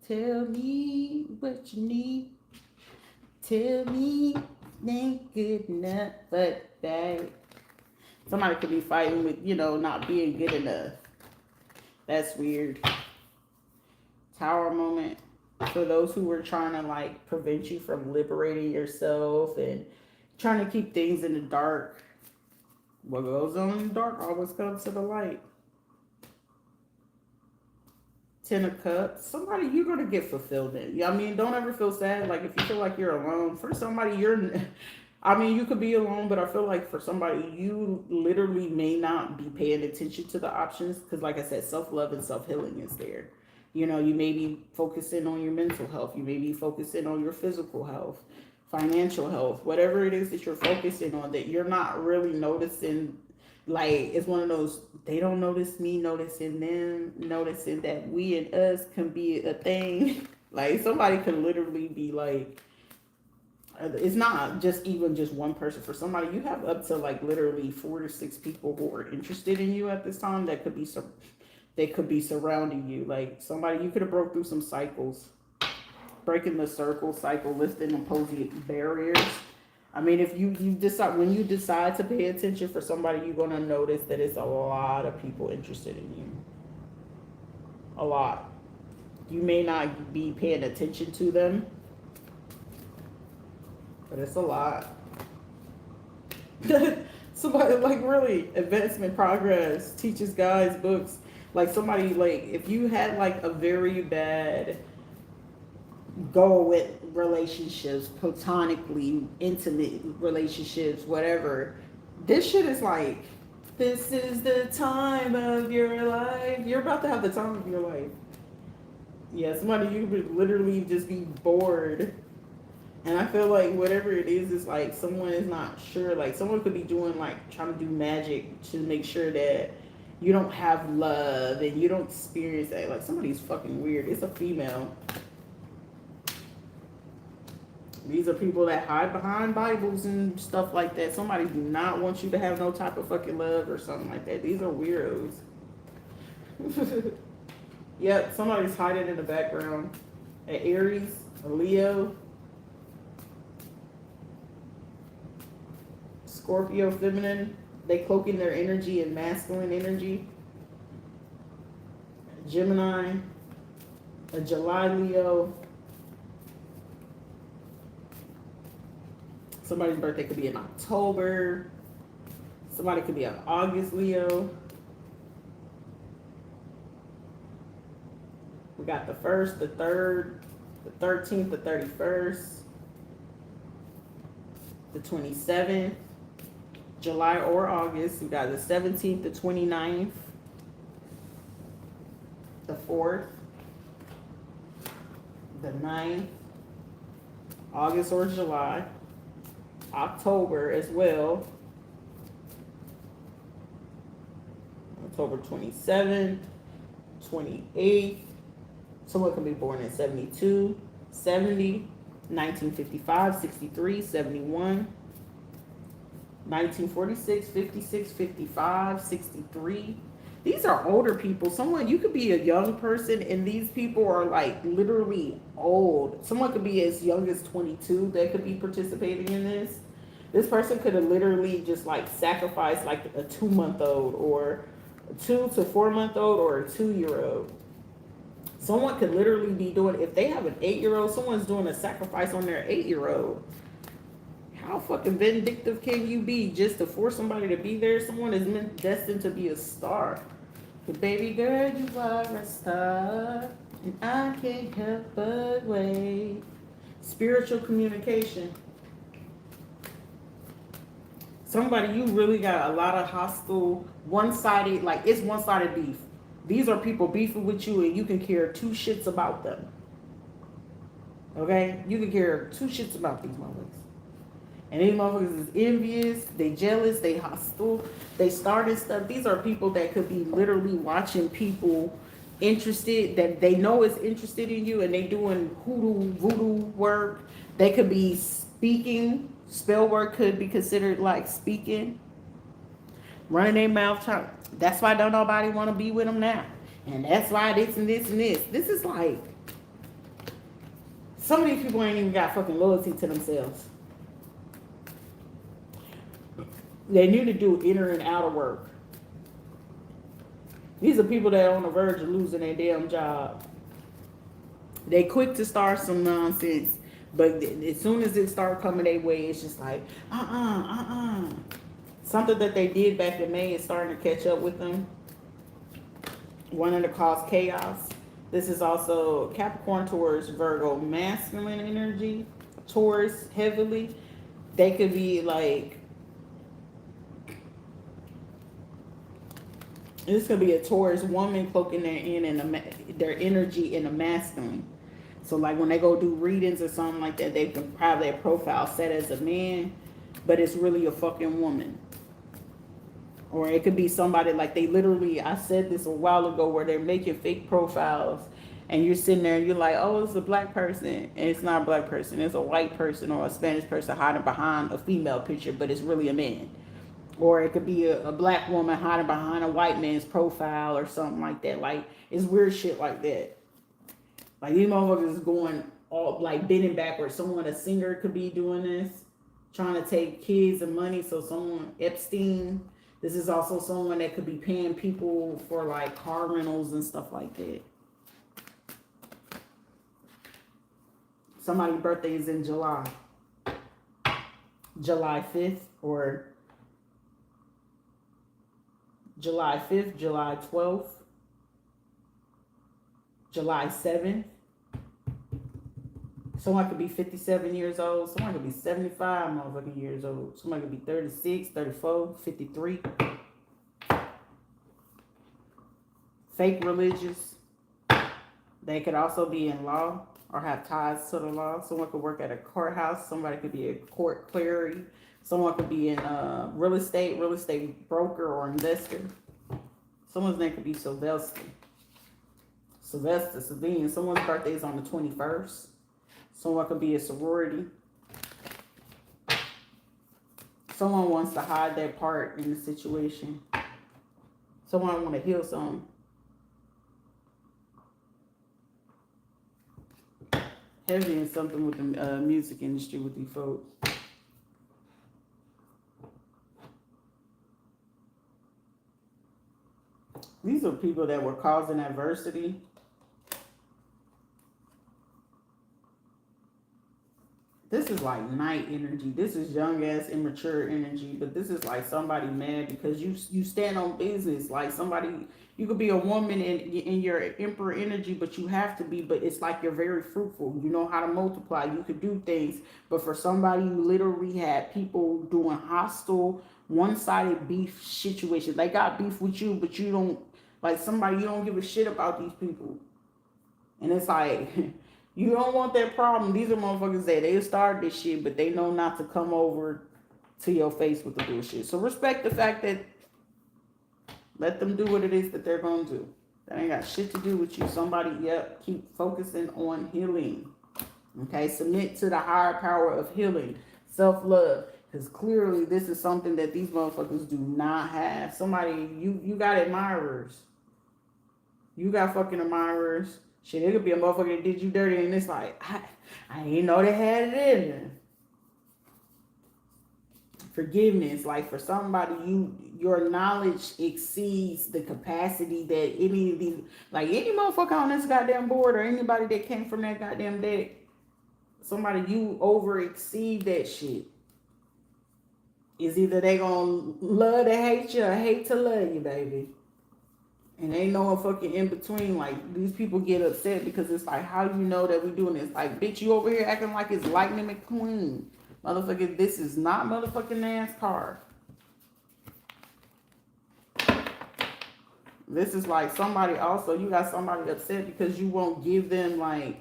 Tell me what you need. Tell me ain't good enough, but that. Somebody could be fighting with, not being good enough. That's weird. Tower moment. For those who were trying to like prevent you from liberating yourself and trying to keep things in the dark. What goes on in the dark always comes to the light. 10 of Cups. Somebody, you're going to get fulfillment. I mean, don't ever feel sad. Like, if you feel like you're alone, for somebody, you could be alone, but I feel like for somebody, you literally may not be paying attention to the options. Because, like I said, self-love and self-healing is there. You may be focusing on your mental health. You may be focusing on your physical health, financial health, whatever it is that you're focusing on that you're not really noticing. Like, it's one of those, they don't notice me noticing them, noticing that we and us can be a thing. Like, somebody can literally be like, it's not just one person. For somebody, you have up to like literally 4 to 6 people who are interested in you at this time that could be surrounding you. Like, somebody, you could have broke through some cycles, breaking the cycle, lifting opposing barriers. I mean, if you decide, when you decide to pay attention for somebody, you're going to notice that it's a lot of people interested in you. A lot. You may not be paying attention to them, but it's a lot. Somebody, like, really, advancement, progress, teaches, guides, books. Like, somebody, like, if you had, like, a very bad go with relationships, platonically, intimate relationships, whatever, this shit is like, this is the time of your life. You're about to have the time of your life. Yeah, somebody, you could literally just be bored And I feel like whatever it is like someone is not sure. Like someone could be doing like trying to do magic to make sure that you don't have love and you don't experience that. Like somebody's fucking weird. It's a female. These are people that hide behind Bibles and stuff like that. Somebody do not want you to have no type of fucking love or something like that. These are weirdos. Yep, somebody's hiding in the background. An Aries, a Leo, Scorpio feminine. They cloak in their energy and masculine energy. Gemini, a July Leo. Somebody's birthday could be in October. Somebody could be an August Leo. We got the 1st, the 3rd, the 13th, the 31st, the 27th, July or August. We got the 17th, the 29th, the 4th, the 9th, August or July, October as well, October 27th, 28th. Someone can be born in 72, 70, 1955, 63, 71, 1946, 56, 55, 63. These are older people. Someone, you could be a young person and these people are like literally old. Someone could be as young as 22 that could be participating in this. This person could have literally just like sacrificed like a 2-month-old or a 2 to 4-month-old or a 2-year-old. Someone could literally be doing, if they have an 8-year-old, someone's doing a sacrifice on their 8-year-old. How fucking vindictive can you be just to force somebody to be there? Someone is destined to be a star. But baby girl, you are a star, and I can't help but wait. Spiritual communication. Somebody, you really got a lot of hostile, one-sided, like it's one-sided beef. These are people beefing with you and you can care 2 shits about them. Okay? You can care 2 shits about these motherfuckers. And these motherfuckers is envious, they jealous, they hostile, they started stuff. These are people that could be literally watching people interested, that they know is interested in you and they doing hoodoo, voodoo work. They could be speaking. Spell work could be considered like speaking. Running their mouth trying. That's why don't nobody want to be with them now. And that's why this and this and this. This is like, some of these people ain't even got fucking loyalty to themselves. They need to do inner and outer work. These are people that are on the verge of losing their damn job. They quick to start some nonsense, but as soon as it start coming their way, it's just like, Something that they did back in May is starting to catch up with them. Wanting to cause chaos. This is also Capricorn, Taurus, Virgo, masculine energy. Taurus, heavily. They could be like, this could be a Taurus woman cloaking their energy in a masculine. So like when they go do readings or something like that, they can have their profile set as a man, but it's really a fucking woman. Or it could be somebody like they literally, I said this a while ago, where they're making fake profiles and you're sitting there and you're like, oh, it's a black person. And it's not a black person. It's a white person or a Spanish person hiding behind a female picture, but it's really a man. Or it could be a black woman hiding behind a white man's profile or something like that. Like, it's weird shit like that. Like, these motherfuckers is going all, like, bending backwards. A singer could be doing this, trying to take kids and money. So someone, Epstein, this is also someone that could be paying people for, like, car rentals and stuff like that. Somebody's birthday is in July. July 5th or July 5th, July 12th, July 7th. Someone could be 57 years old. Someone could be 75 motherfucking years old. Someone could be 36, 34, 53. Fake religious. They could also be in law. or have ties to the law. Someone could work at a courthouse. Somebody could be a court clerk. Someone could be in real estate broker or investor. Someone's name could be Sylvester, Savine. Someone's birthday is on the 21st. Someone could be a sorority. Someone wants to hide their part in the situation. Someone want to heal something. Heavy in something with the music industry with these folks. These are people that were causing adversity. This is like night energy. This is young ass immature energy. But this is like somebody mad because you stand on business. Like somebody, you could be a woman in your emperor energy, but you have to be. But it's like you're very fruitful. You know how to multiply. You could do things. But for somebody, you literally had people doing hostile, one-sided beef situations. They got beef with you, but you don't like somebody. You don't give a shit about these people. And it's like. You don't want that problem. These are motherfuckers that they start this shit, but they know not to come over to your face with the bullshit. So respect the fact that let them do what it is that they're going to do. That ain't got shit to do with you. Somebody, keep focusing on healing. Okay, submit to the higher power of healing, self-love. Because clearly this is something that these motherfuckers do not have. Somebody, you got admirers. You got fucking admirers. Shit, it could be a motherfucker that did you dirty and it's like, I didn't know they had it in there. Forgiveness, like for somebody, your knowledge exceeds the capacity that any of these, like any motherfucker on this goddamn board or anybody that came from that goddamn deck, somebody you over exceed that shit. Is either they gonna love to hate you or hate to love you, baby. And ain't no fucking in between. Like, these people get upset because it's like, how you know that we doing this? Like, bitch, you over here acting like it's Lightning McQueen. Motherfucker, this is not motherfucking NASCAR. This is like somebody also, you got somebody upset because you won't give them like,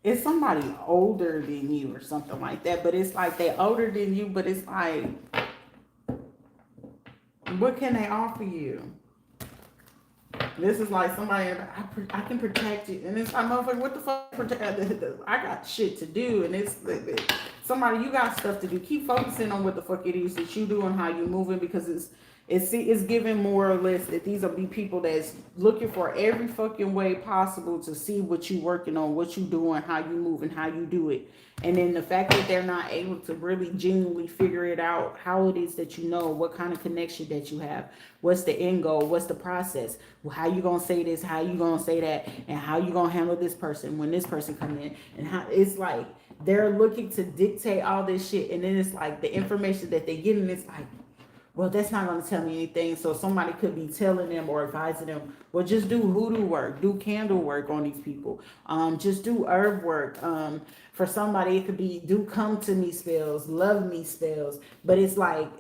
it's somebody older than you or something like that. But it's like they older than you, but it's like, what can they offer you? This is like somebody, I can protect you. And it's like, motherfucker, what the fuck? I got shit to do. And it's somebody, you got stuff to do. Keep focusing on what the fuck it is that you do and how you moving, because it's giving more or less that these will be people that's looking for every fucking way possible to see what you working on, what you doing, how you move, and how you do it. And then the fact that they're not able to really genuinely figure it out, how it is that you know, what kind of connection that you have, what's the end goal, what's the process, how you gonna say this, how you gonna say that, and how you gonna handle this person when this person come in, and how it's like they're looking to dictate all this shit, and then it's like the information that they get, and it's like, well, that's not going to tell me anything. So somebody could be telling them or advising them, well, just do hoodoo work, do candle work on these people. Just do herb work. For somebody, it could be do come to me spells, love me spells. But it's like,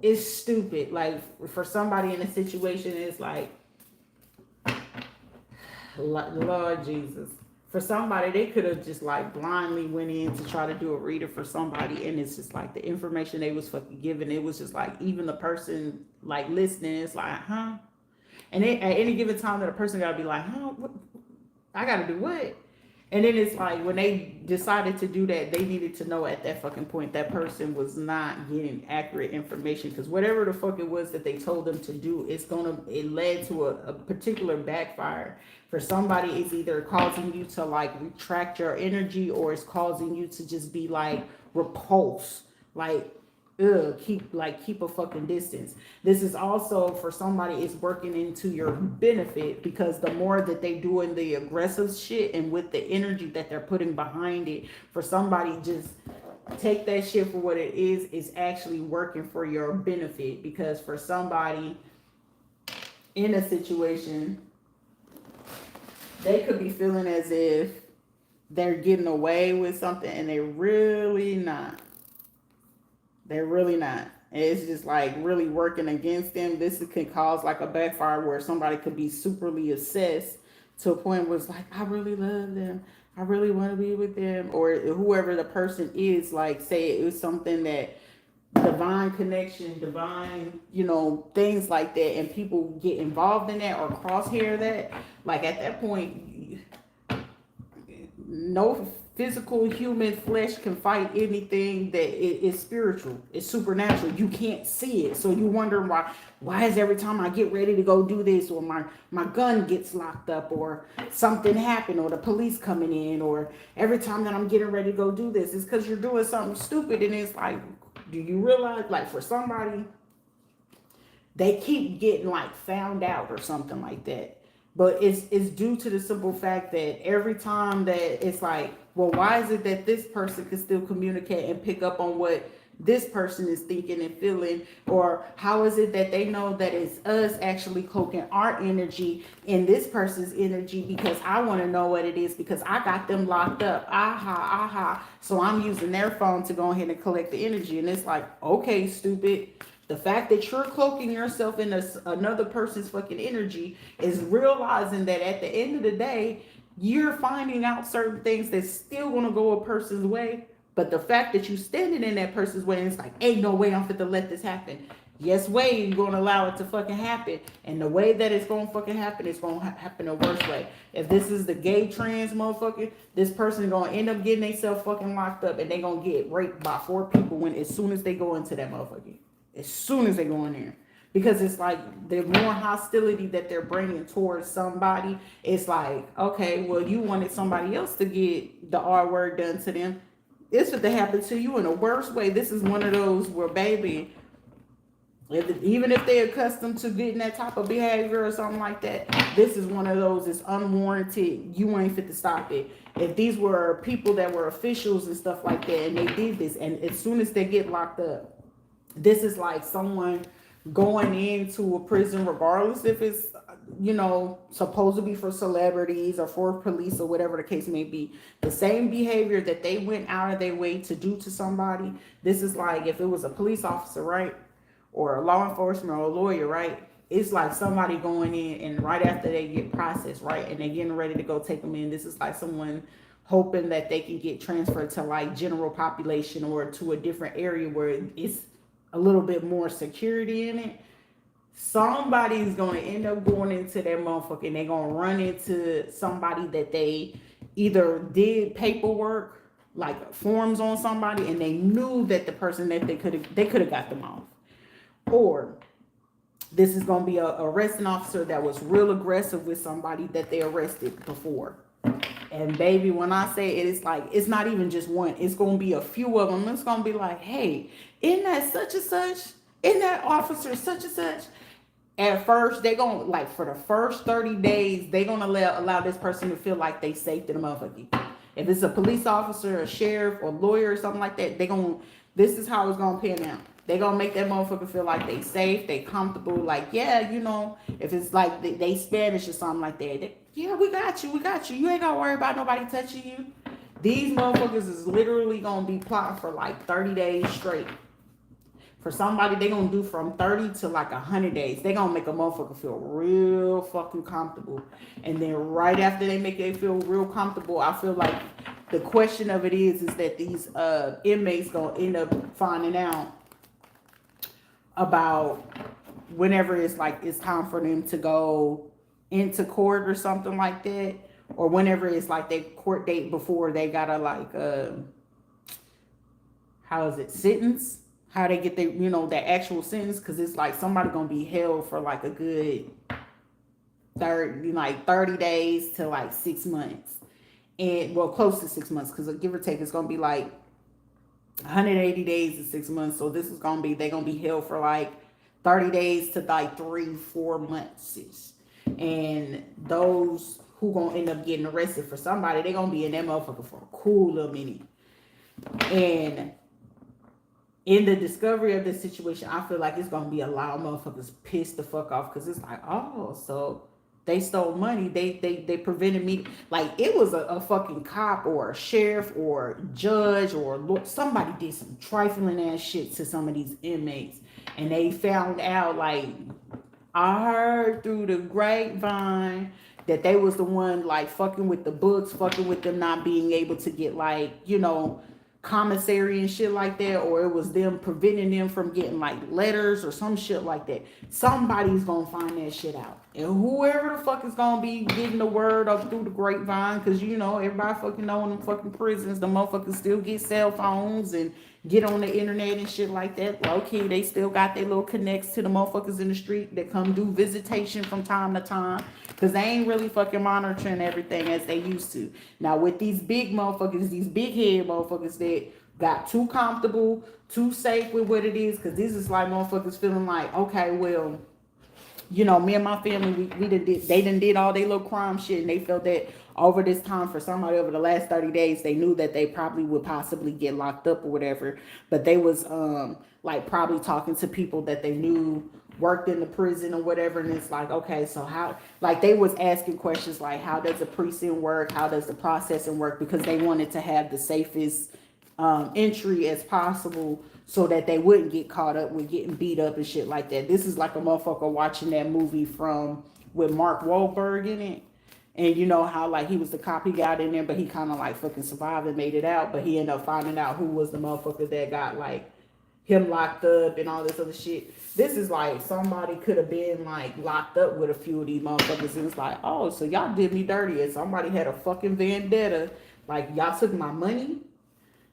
it's stupid. Like for somebody in a situation, it's like, Lord Jesus. For somebody, they could have just like blindly went in to try to do a reader for somebody, and it's just like the information they was fucking given, it was just like even the person like listening, it's like, huh? And at any given time that a person gotta be like, huh? What? I gotta do what? And then it's like when they decided to do that, they needed to know at that fucking point that person was not getting accurate information, because whatever the fuck it was that they told them to do, it led to a particular backfire. For somebody, it's either causing you to like retract your energy, or it's causing you to just be like repulsed, like keep a fucking distance. This is also for somebody, it's working into your benefit, because the more that they doing the aggressive shit and with the energy that they're putting behind it, for somebody, just take that shit for what it is. It's actually working for your benefit, because for somebody in a situation, they could be feeling as if they're getting away with something, and they're really not. They're really not. It's just like really working against them. This could cause like a backfire where somebody could be superly obsessed to a point where it's like, I really love them. I really want to be with them. Or whoever the person is, like, say it was something that divine connection, divine, things like that, and people get involved in that or crosshair that, like at that point, no physical human flesh can fight anything that is spiritual. It's supernatural. You can't see it, so you wonder why is every time I get ready to go do this, or my gun gets locked up, or something happened, or the police coming in, or every time that I'm getting ready to go do this, it's because you're doing something stupid. And it's like, do you realize, like, for somebody, they keep getting like found out or something like that, but it's due to the simple fact that every time that it's like, well, why is it that this person can still communicate and pick up on what this person is thinking and feeling, or how is it that they know that it's us actually cloaking our energy in this person's energy, because I want to know what it is, because I got them locked up, so I'm using their phone to go ahead and collect the energy. And it's like, okay, stupid, the fact that you're cloaking yourself in another person's fucking energy is realizing that at the end of the day, you're finding out certain things that's still going to go a person's way. But the fact that you standing in that person's way, and it's like, ain't no way I'm fit to let this happen. Yes way, you're going to allow it to fucking happen. And the way that it's going to fucking happen, it's going to happen a worse way. If this is the gay trans motherfucker, this person is going to end up getting themselves fucking locked up, and they going to get raped by 4 people as soon as they go into that motherfucker. As soon as they go in there. Because it's like the more hostility that they're bringing towards somebody, it's like, okay, well, you wanted somebody else to get the R word done to them. It's what they happen to you in a worse way. This is one of those where, baby, even if they're accustomed to getting that type of behavior or something like that, this is one of those, it's unwarranted. You ain't fit to stop it. If these were people that were officials and stuff like that, and they did this, and as soon as they get locked up, this is like someone going into a prison, regardless if it's, supposed to be for celebrities or for police or whatever the case may be. The same behavior that they went out of their way to do to somebody, this is like if it was a police officer, right? Or a law enforcement or a lawyer, right? It's like somebody going in, and right after they get processed, right? And they're getting ready to go take them in. This is like someone hoping that they can get transferred to like general population or to a different area where it's a little bit more security in it. Somebody's going to end up going into that motherfucker, and they're going to run into somebody that they either did paperwork, like forms on somebody, and they knew that the person that they could have got them off. Or this is going to be a arresting officer that was real aggressive with somebody that they arrested before. And baby, when I say it, it's like, it's not even just one. It's going to be a few of them. It's going to be like, hey, isn't that such and such? Isn't that officer such and such? At first, they're going to, like, for the first 30 days, they're going to allow this person to feel like they safe to the motherfucker. If it's a police officer, a sheriff, or lawyer, or something like that, this is how it's going to pan out. They're going to make that motherfucker feel like they safe, they comfortable. Like, yeah, if it's like they Spanish or something like that, yeah, we got you. You ain't got to worry about nobody touching you. These motherfuckers is literally going to be plotting for like 30 days straight. For somebody, they're going to do from 30 to like 100 days. They're going to make a motherfucker feel real fucking comfortable. And then right after they make it feel real comfortable, I feel like the question of it is that these inmates going to end up finding out about whenever it's like it's time for them to go into court or something like that, or whenever it's like their court date before they gotta like sentence, how they get their actual sentence, because it's like somebody gonna be held for like a good 30 days to like 6 months, and well, close to 6 months, because give or take it's gonna be like 180 days to 6 months. So this is gonna be, they're gonna be held for like 30 days to like 3-4 months. And those who gonna end up getting arrested for somebody, they're gonna be in that motherfucker for a cool little minute. And in the discovery of this situation, I feel like it's gonna be a lot of motherfuckers pissed the fuck off, because it's like, oh, so they stole money. They prevented me. Like, it was a fucking cop or a sheriff or judge or somebody did some trifling ass shit to some of these inmates. And they found out, like, I heard through the grapevine that they was the one like fucking with the books, fucking with them not being able to get like, you know, commissary and shit like that, or it was them preventing them from getting like letters or some shit like that. Somebody's gonna find that shit out, and whoever the fuck is gonna be getting the word up through the grapevine, because you know everybody fucking know in them fucking prisons the motherfuckers still get cell phones and get on the internet and shit like that. Low key, they still got their little connects to the motherfuckers in the street that come do visitation from time to time, because they ain't really fucking monitoring everything as they used to. Now with these big motherfuckers, these big head motherfuckers that got too comfortable, too safe with what it is, because this is like motherfuckers feeling like, okay, well, you know, me and my family, they done did all their little crime shit, and they felt that over this time, for somebody over the last 30 days, they knew that they probably would possibly get locked up or whatever, but they was like probably talking to people that they knew worked in the prison or whatever, and it's like, okay, so how, like they was asking questions like, how does the precinct work, how does the processing work, because they wanted to have the safest entry as possible, so that they wouldn't get caught up with getting beat up and shit like that. This is like a motherfucker watching that movie from with Mark Wahlberg in it. And you know how like he was the cop, he got in there, but he kind of like fucking survived and made it out. But he ended up finding out who was the motherfucker that got like him locked up and all this other shit. This is like somebody could have been like locked up with a few of these motherfuckers. And it's like, oh, so y'all did me dirty. And somebody had a fucking vendetta. Like y'all took my money.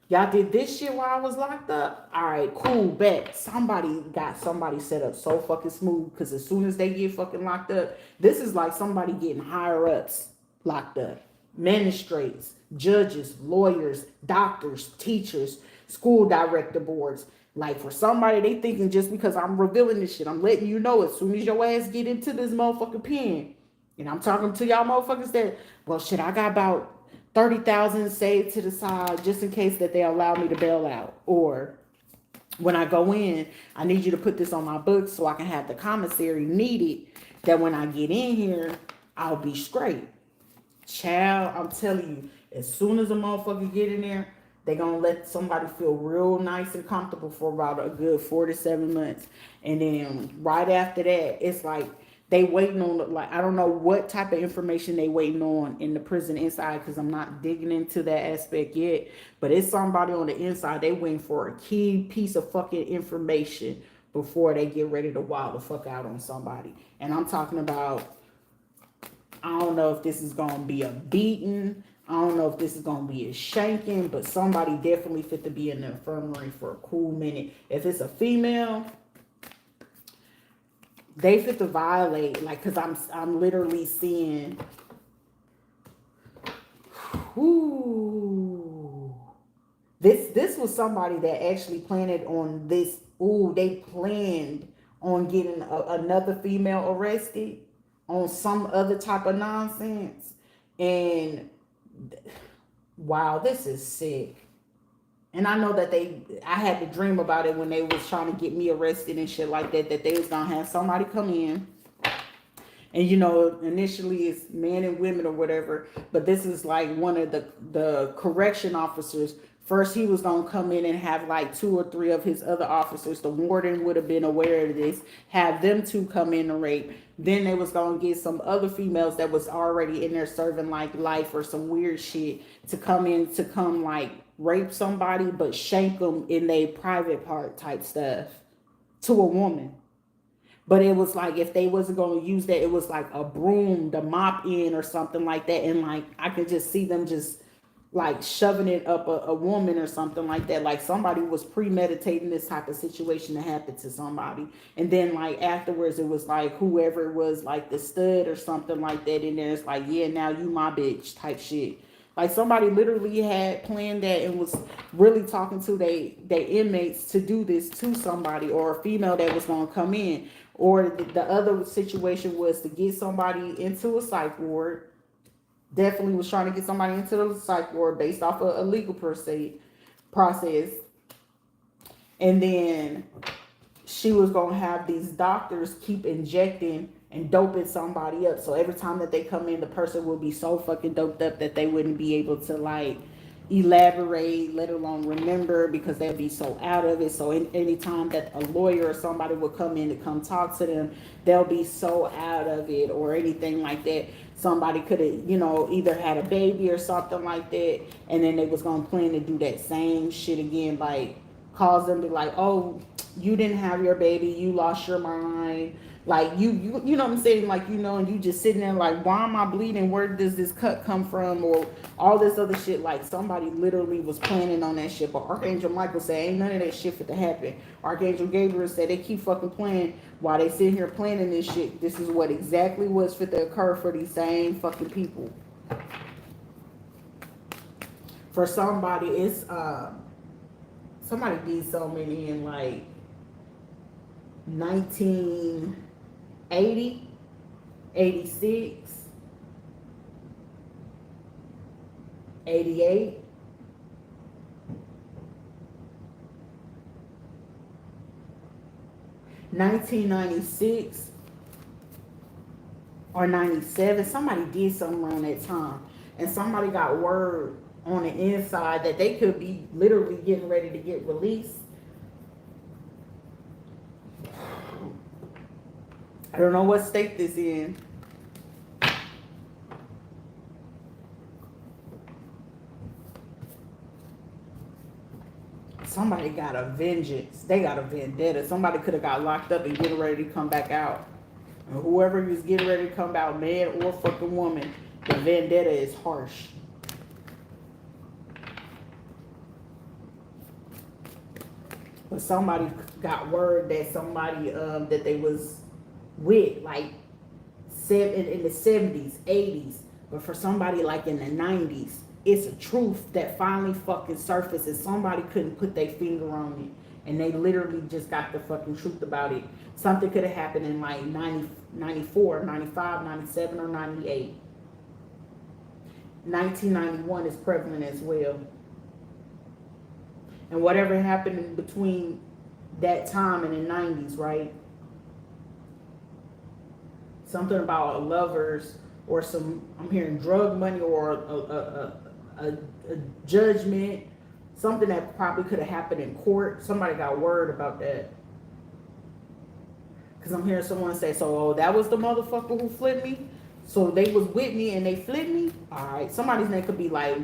Y'all did this shit while I was locked up? All right, cool, bet. Somebody got somebody set up so fucking smooth, because as soon as they get fucking locked up, this is like somebody getting higher ups locked up. Magistrates, judges, lawyers, doctors, teachers, school director boards. Like for somebody, they thinking just because I'm revealing this shit, I'm letting you know as soon as your ass get into this motherfucking pen. And I'm talking to y'all motherfuckers that, well, shit, I got about 30,000 saved to the side just in case that they allow me to bail out. Or when I go in, I need you to put this on my books so I can have the commissary needed, that when I get in here, I'll be straight. Child, I'm telling you, as soon as a motherfucker get in there, they gonna let somebody feel real nice and comfortable for about a good 4 to 7 months. And then right after that, it's like, they waiting on, like, I don't know what type of information they waiting on in the prison inside, because I'm not digging into that aspect yet. But it's somebody on the inside. They waiting for a key piece of fucking information before they get ready to wild the fuck out on somebody. And I'm talking about, I don't know if this is going to be a beating. I don't know if this is going to be a shanking, but somebody definitely fit to be in the infirmary for a cool minute. If it's a female, they fit to violate, like, cause I'm literally seeing, ooh, this was somebody that actually planned on this. Ooh, they planned on getting another female arrested on some other type of nonsense, and wow, this is sick. And I know that I had to dream about it when they was trying to get me arrested and shit like that, that they was going to have somebody come in. And, you know, initially it's men and women or whatever. But this is like one of the correction officers. First, he was going to come in and have like 2 or 3 of his other officers. The warden would have been aware of this. Have them 2 come in and rape. Then they was going to get some other females that was already in there serving like life or some weird shit to come like rape somebody, but shank them in their private part type stuff to a woman. But it was like, if they wasn't going to use that, it was like a broom to mop in or something like that. And like, I could just see them just like shoving it up a woman or something like that. Like somebody was premeditating this type of situation to happen to somebody. And then like afterwards, it was like whoever was like the stud or something like that in there. It's like, yeah, now you my bitch type shit. Like somebody literally had planned that and was really talking to they inmates to do this to somebody, or a female that was going to come in. Or the other situation was to get somebody into a psych ward. Definitely was trying to get somebody into the psych ward based off of a legal process. And then she was going to have these doctors keep injecting and doping somebody up. So every time that they come in, the person will be so fucking doped up that they wouldn't be able to like elaborate, let alone remember, because they'll be so out of it. So anytime that a lawyer or somebody will come in to come talk to them, they'll be so out of it, or anything like that. Somebody could have, either had a baby or something like that, and then they was gonna plan to do that same shit again, like cause them to like, oh, you didn't have your baby, you lost your mind. Like you know what I'm saying? Like, and you just sitting there like, why am I bleeding? Where does this cut come from? Or all this other shit. Like somebody literally was planning on that shit. But Archangel Michael said, ain't none of that shit fit to happen. Archangel Gabriel said they keep fucking playing while they sitting here planning this shit. This is what exactly was fit to occur for these same fucking people. For somebody, it's somebody did so many in like 1980, 86, 88, 1996, or 97. Somebody did something around that time. And somebody got word on the inside that they could be literally getting ready to get released. I don't know what state this in. Somebody got a vengeance. They got a vendetta. Somebody could have got locked up and getting ready to come back out. And whoever was getting ready to come out, man or fucking woman, the vendetta is harsh. But somebody got word that somebody that they was with, like in the 70s, 80s, but for somebody like in the 90s, it's a truth that finally fucking surfaced, and somebody couldn't put their finger on it, and they literally just got the fucking truth about it. Something could have happened in like 90, 94, 95, 97, or 98. 1991 is prevalent as well. And whatever happened in between that time and the 90s, right? Something about lovers, or I'm hearing drug money, or a judgment, something that probably could have happened in court. Somebody got word about that. Because I'm hearing someone say, so that was the motherfucker who flipped me? So they was with me and they flipped me? All right. Somebody's name could be like,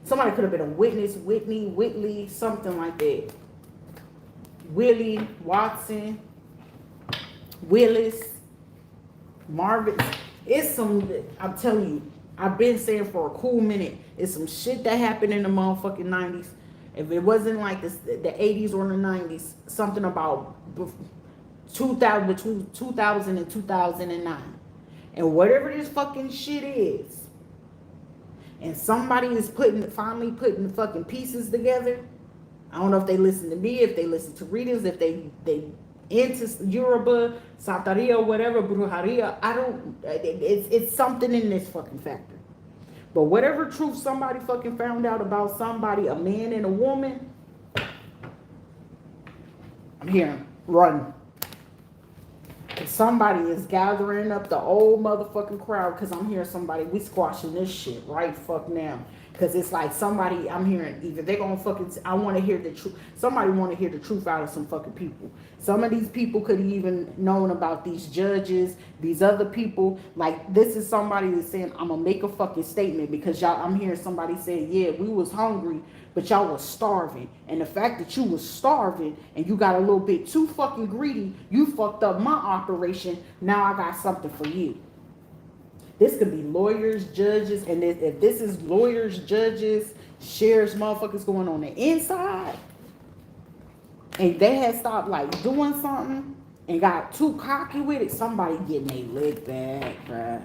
somebody could have been a witness, Whitney, Whitley, something like that. Willie, Watson, Willis, Marvin. It's some, I'm telling you, I've been saying for a cool minute, it's some shit that happened in the motherfucking 90s. If it wasn't like this, the 80s or the 90s, something about 2000, between 2000 and 2009. And whatever this fucking shit is, and somebody is finally putting the fucking pieces together. I don't know if they listen to me, if they listen to Rita's, if they into Yoruba, Santaria, whatever, Brujeria. I don't, it's something in this fucking factor. But whatever truth somebody fucking found out about somebody, a man and a woman, I'm hearing run. Somebody is gathering up the old motherfucking crowd, because I'm hearing somebody, we squashing this shit right fuck now. Because it's like somebody, I'm hearing, either they're going to fucking, I want to hear the truth. Somebody want to hear the truth out of some fucking people. Some of these people could have even known about these judges, these other people. Like, this is somebody that's saying, I'm going to make a fucking statement, because y'all, I'm hearing somebody say, yeah, we was hungry, but y'all was starving. And the fact that you was starving and you got a little bit too fucking greedy, you fucked up my operation. Now I got something for you. This could be lawyers, judges, and if this is lawyers, judges, sheriffs, motherfuckers going on the inside, and they had stopped like doing something and got too cocky with it, somebody getting their leg back, bruh.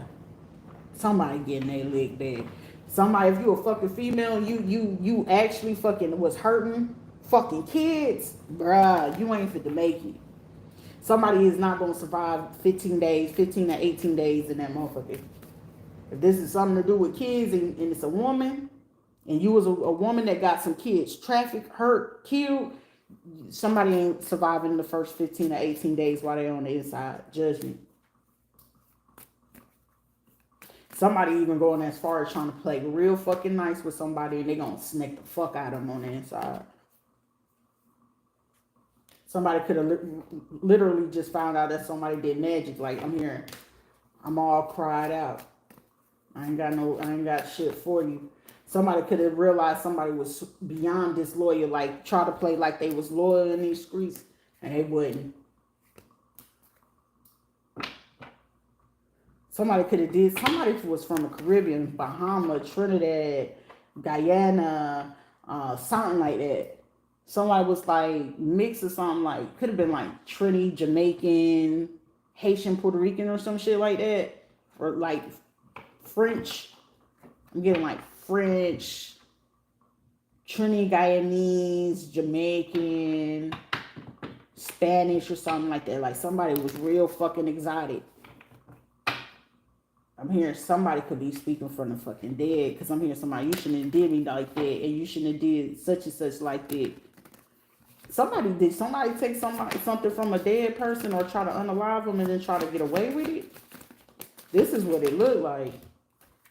Somebody getting their leg back. Somebody, if you a fucking female, you actually fucking was hurting fucking kids, bruh, you ain't fit to make it. Somebody is not going to survive 15 days, 15 to 18 days in that motherfucker. If this is something to do with kids and it's a woman, and you was a woman that got some kids trafficked, hurt, killed, somebody ain't surviving the first 15 to 18 days while they're on the inside. Judgment. Somebody even going as far as trying to play real fucking nice with somebody and they gonna snake the fuck out of them on the inside. Somebody could have literally just found out that somebody did magic. Like, I'm here, I'm all cried out. I ain't got shit for you. Somebody could have realized somebody was beyond disloyal, like try to play like they was loyal in these streets, and they wouldn't. Somebody could have did. Somebody was from the Caribbean, Bahama, Trinidad, Guyana, something like that. Somebody was like mix of something, like could have been like Trini, Jamaican, Haitian, Puerto Rican, or some shit like that, or like French. I'm getting like French, Trini, Guyanese, Jamaican, Spanish, or something like that. Like somebody was real fucking exotic. I'm hearing somebody could be speaking from the fucking dead, because I'm hearing somebody, you shouldn't have did me like that, and you shouldn't have did such and such like that. Somebody take something from a dead person or try to unalive them and then try to get away with it? This is what it looked like.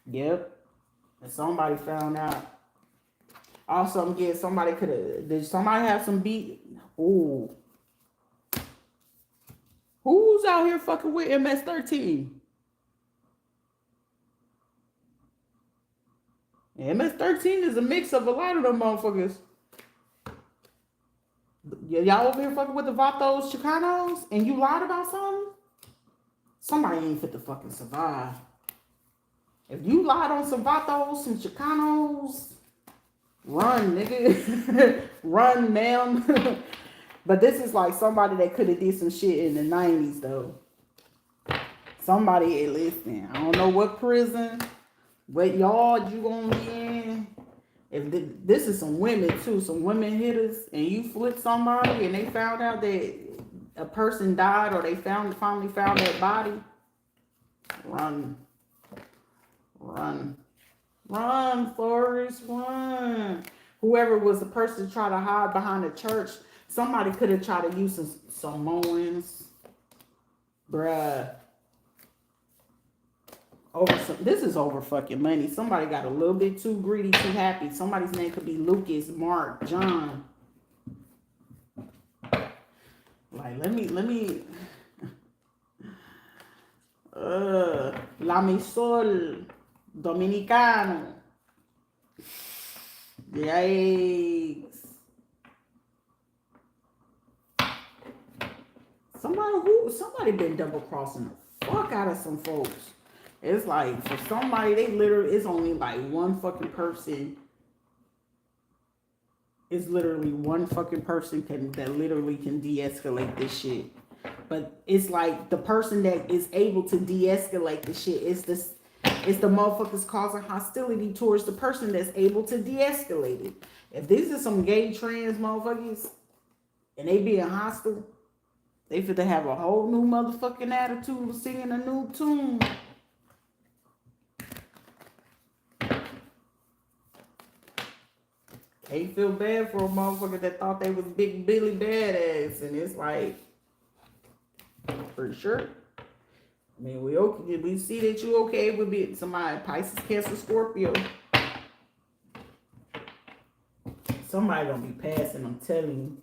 Yep. And somebody found out. Also, I'm getting somebody could have, did somebody have some beat? Ooh. Who's out here fucking with MS-13? MS-13 is a mix of a lot of them motherfuckers. Y'all over here fucking with the Vatos Chicanos and you lied about something? Somebody ain't fit to fucking survive. If you lied on some Vatos, some Chicanos, run, nigga. Run, ma'am. But this is like somebody that could have did some shit in the 90s, though. Somebody, listen, I don't know what prison, what yard you gonna be in. If this is some women too, some women hitters, and you flip somebody and they found out that a person died, or they finally found that body, run, Forrest, run. Whoever was the person trying to hide behind the church, somebody could have tried to use some Samoans, bruh. This is over fucking money. Somebody got a little bit too greedy, too happy. Somebody's name could be Lucas, Mark, John. Like, let me La Misol Dominicano. Yikes. Somebody been double crossing the fuck out of some folks. It's like, for somebody, it's only like one fucking person. It's literally one fucking person that literally can de-escalate this shit. But it's like the person that is able to de-escalate the shit is the motherfuckers causing hostility towards the person that's able to de-escalate it. If these are some gay trans motherfuckers and they being hostile, they fit to have a whole new motherfucking attitude, singing a new tune. They feel bad for a motherfucker that thought they was Big Billy Badass, and it's like, for sure. I mean, we see that you okay with being somebody Pisces, Cancer, Scorpio. Somebody gonna be passing, I'm telling you.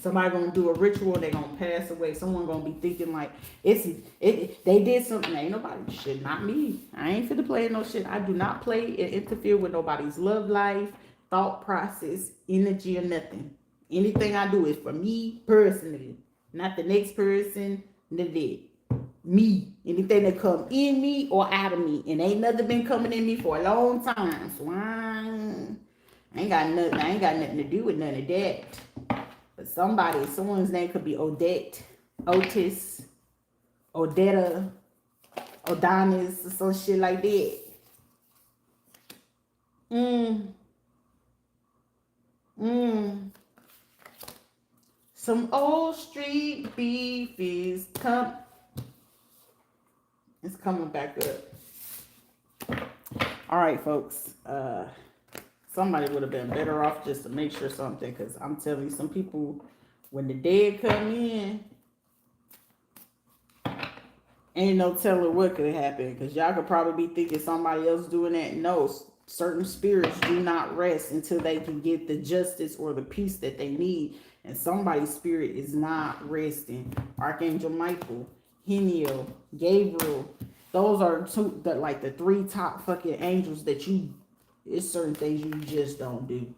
Somebody gonna do a ritual, they gonna pass away. Someone gonna be thinking like, they did something. Ain't nobody, shit, not me. I ain't finna play no shit. I do not play and interfere with nobody's love life, thought process, energy, or nothing. Anything I do is for me personally, not the next person, me. Anything that come in me or out of me, and ain't nothing been coming in me for a long time. So I ain't got nothing to do with none of that. But someone's name could be Odette, Otis, Odetta, Odonis, or some shit like that. Some old street beef is it's coming back up. All right, folks. Somebody would have been better off just to make sure something, because I'm telling you, some people, when the dead come in, Ain't no telling what could happen, because y'all could probably be thinking somebody else doing that. No, certain spirits do not rest until they can get the justice or the peace that they need. And somebody's spirit is not resting. Archangel Michael, Heniel, Gabriel, those are the three top fucking angels that it's certain things you just don't do.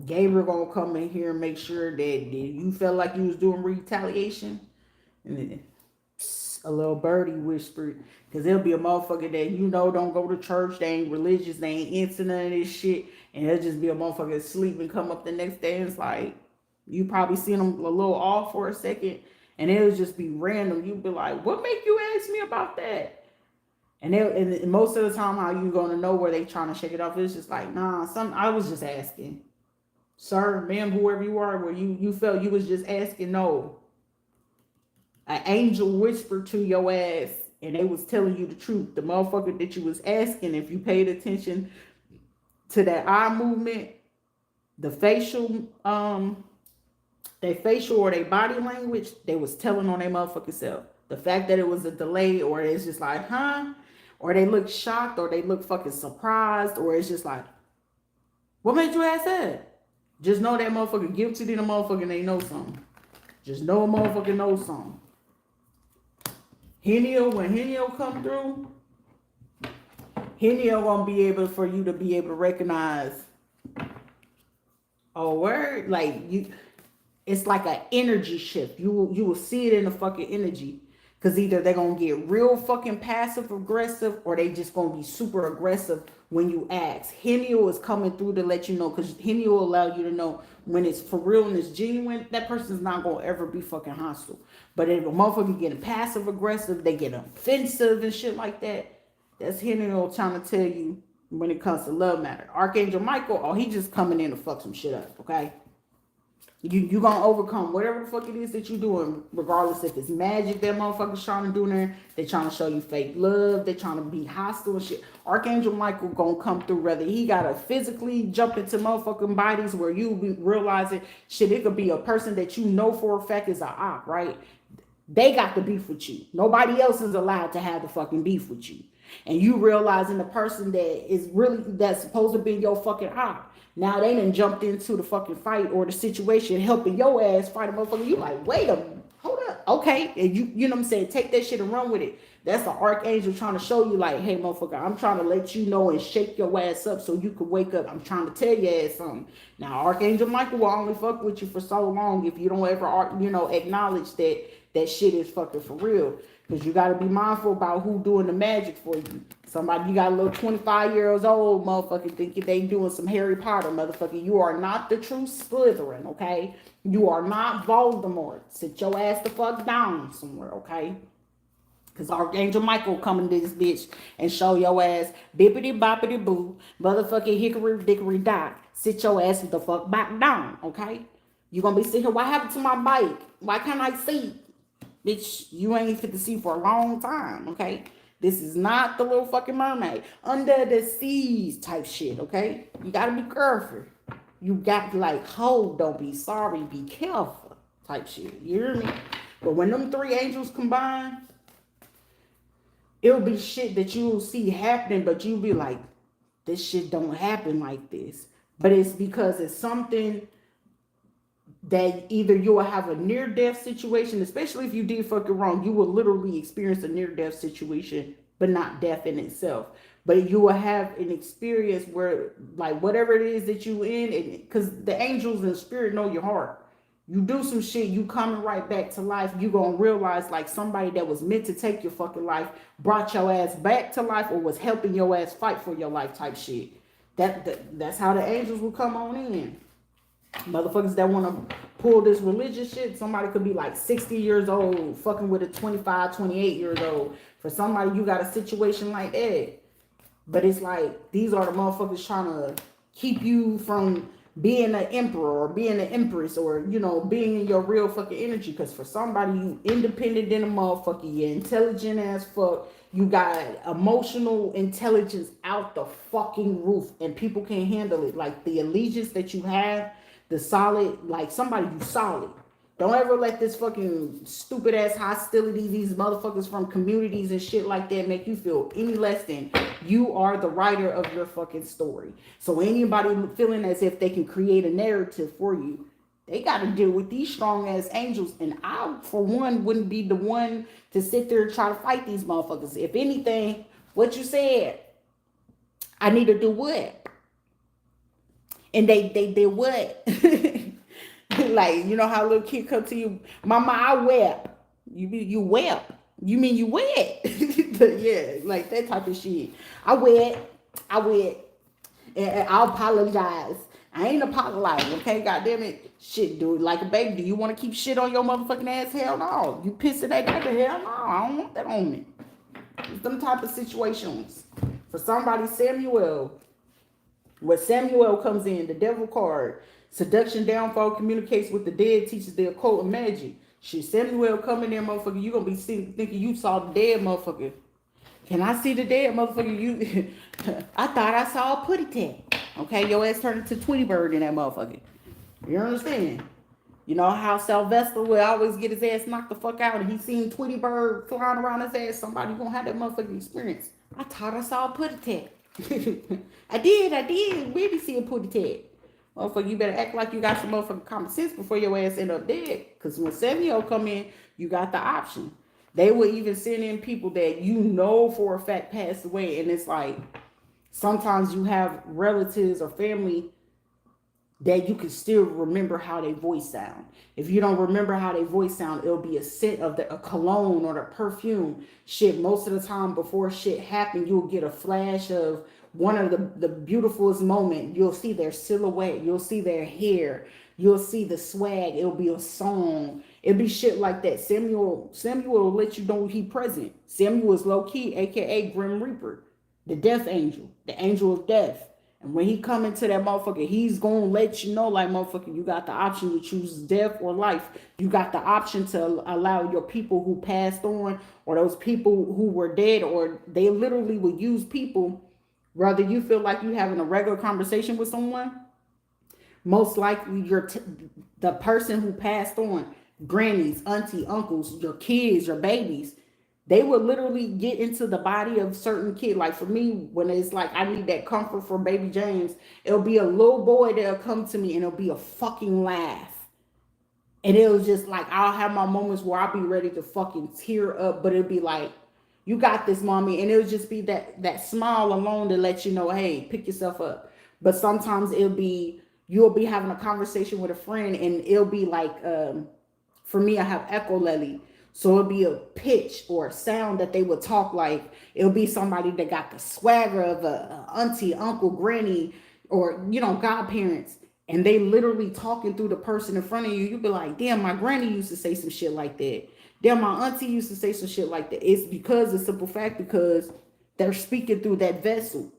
Gabriel gonna come in here and make sure that you felt like you was doing retaliation. And then a little birdie whispered, because there'll be a motherfucker that don't go to church, they ain't religious, they ain't into none of this shit, and there'll just be a motherfucker asleep and come up the next day and it's like, you probably seen them a little off for a second, and it'll just be random. You'll be like, what make you ask me about that? And most of the time, how you gonna know where they trying to shake it off? It's just like, nah, I was just asking. Sir, ma'am, whoever you are, where you felt you was just asking. No. An angel whispered to your ass and they was telling you the truth. The motherfucker that you was asking, if you paid attention to that eye movement, the facial or their body language, they was telling on their motherfucking self. The fact that it was a delay, or it's just like, huh? Or they look shocked, or they look fucking surprised, or it's just like, what made you ask that? Just know that motherfucker guilty than a motherfucker, they know something. Just know a motherfucker knows something. When Heniel come through, Heniel gonna be able for you to be able to recognize a word, like you. It's like an energy shift. You will see it in the fucking energy. Because either they're going to get real fucking passive aggressive, or they just going to be super aggressive when you ask. Heniel is coming through to let you know, because Heniel will allow you to know when it's for real and it's genuine. That person's not going to ever be fucking hostile. But if a motherfucker getting passive aggressive, they get offensive and shit like that, that's Heniel trying to tell you when it comes to love matter. Archangel Michael, he just coming in to fuck some shit up, okay? You gonna overcome whatever the fuck it is that you doing, regardless if it's magic that motherfuckers trying to do there. They trying to show you fake love. They trying to be hostile and shit. Archangel Michael gonna come through, whether he gotta physically jump into motherfucking bodies where you be realizing shit. It could be a person that you know for a fact is a op, right? They got the beef with you. Nobody else is allowed to have the fucking beef with you. And you realizing the person that's supposed to be your fucking op, now they done jumped into the fucking fight or the situation, helping your ass fight a motherfucker. You like, wait a minute, hold up, okay. And you know what I'm saying, take that shit and run with it. That's the archangel trying to show you, like, hey motherfucker, I'm trying to let you know and shake your ass up so you can wake up. I'm trying to tell your ass something. Now Archangel Michael will only fuck with you for so long if you don't ever acknowledge that shit is fucking for real. Because you got to be mindful about who doing the magic for you. Somebody, you got a little 25 years old motherfucker thinking they doing some Harry Potter, motherfucker. You are not the true Slytherin, okay? You are not Voldemort. Sit your ass the fuck down somewhere, okay? Because Archangel Michael coming to this bitch and show your ass bippity boppity boo, motherfucking hickory dickory dock. Sit your ass the fuck back down, okay? You gonna be sitting here, what happened to my bike? Why can't I see? Bitch, you ain't fit to see for a long time, okay? This is not the Little fucking Mermaid. Under the seas type shit, okay? You gotta be careful. You got to like, don't be sorry, be careful type shit. You hear me? But when them three angels combine, it'll be shit that you'll see happening, but you'll be like, this shit don't happen like this. But it's because it's something that either you will have a near-death situation, especially if you did fucking wrong, you will literally experience a near-death situation, but not death in itself. But you will have an experience where, like, whatever it is that you in, because the angels and spirit know your heart. You do some shit, you coming right back to life, you gonna realize, like, somebody that was meant to take your fucking life brought your ass back to life, or was helping your ass fight for your life type shit. That's how the angels will come on in. Motherfuckers that want to pull this religious shit, somebody could be like 60 years old fucking with a 25, 28 years old. For somebody, you got a situation like that. But it's like, these are the motherfuckers trying to keep you from being an emperor or being an empress, or, being in your real fucking energy. Because for somebody, you independent than a motherfucker, you intelligent as fuck, you got emotional intelligence out the fucking roof, and people can't handle it. Like, the allegiance that you have, the solid, like, somebody you solid. Don't ever let this fucking stupid ass hostility, these motherfuckers from communities and shit like that make you feel any less than. You are the writer of your fucking story. So anybody feeling as if they can create a narrative for you, they got to deal with these strong ass angels. And I, for one, wouldn't be the one to sit there and try to fight these motherfuckers. If anything, what you said, I need to do what? And they did what? Like, you know how a little kid come to you, mama, I wept. You wept. You mean you wet? Yeah, like that type of shit. I wet. And I apologize. I ain't apologizing, okay? Goddamn it. Shit, dude. Like a baby, do you want to keep shit on your motherfucking ass? Hell no. You pissing that nigga? Hell no. I don't want that on me. It's them type of situations. For somebody, Samuel. Where Samuel comes in, the devil card. Seduction, downfall, communicates with the dead, teaches the occult and magic. Shit, Samuel come in there, motherfucker. You gonna be thinking you saw the dead, motherfucker. Can I see the dead, motherfucker? You, I thought I saw a putty tat. Okay, your ass turned into Tweety Bird in that motherfucker. You understand? You know how Sylvester will always get his ass knocked the fuck out and he seen Tweety Bird flying around his ass. Somebody gonna have that motherfucking experience. I thought I saw a putty tat. I did. Really see a putty tat. Motherfucker, you better act like you got some motherfucking common sense before your ass end up dead. Because when Samuel come in, you got the option. They will even send in people that you know for a fact passed away. And it's like, sometimes you have relatives or family that you can still remember how they voice sound. If you don't remember how they voice sound, it'll be a scent of a cologne or the perfume. Shit, most of the time before shit happen, you'll get a flash of one of the beautifulest moment. You'll see their silhouette. You'll see their hair. You'll see the swag. It'll be a song. It'll be shit like that. Samuel will let you know he present. Samuel is low key, aka Grim Reaper, the death angel, the angel of death. And when he come into that motherfucker, he's gonna let you know, like, motherfucker, you got the option to choose death or life. You got the option to allow your people who passed on, or those people who were dead, or they literally would use people. Whether you feel like you having a regular conversation with someone, most likely the person who passed on, grannies, auntie, uncles, your kids, your babies, they would literally get into the body of certain kid. Like for me, when it's like I need that comfort for baby James, it'll be a little boy that'll come to me and it'll be a fucking laugh. And it was just like, I'll have my moments where I'll be ready to fucking tear up, but it'll be like, you got this, mommy. And it'll just be that smile alone to let you know, hey, pick yourself up. But sometimes you'll be having a conversation with a friend and it'll be like, for me, I have echolele. So it'll be a pitch or a sound that they would talk like. It'll be somebody that got the swagger of a auntie, uncle, granny, or, godparents. And they literally talking through the person in front of you. You'll be like, damn, my granny used to say some shit like that. Damn, my auntie used to say some shit like that. It's because the simple fact, because they're speaking through that vessel.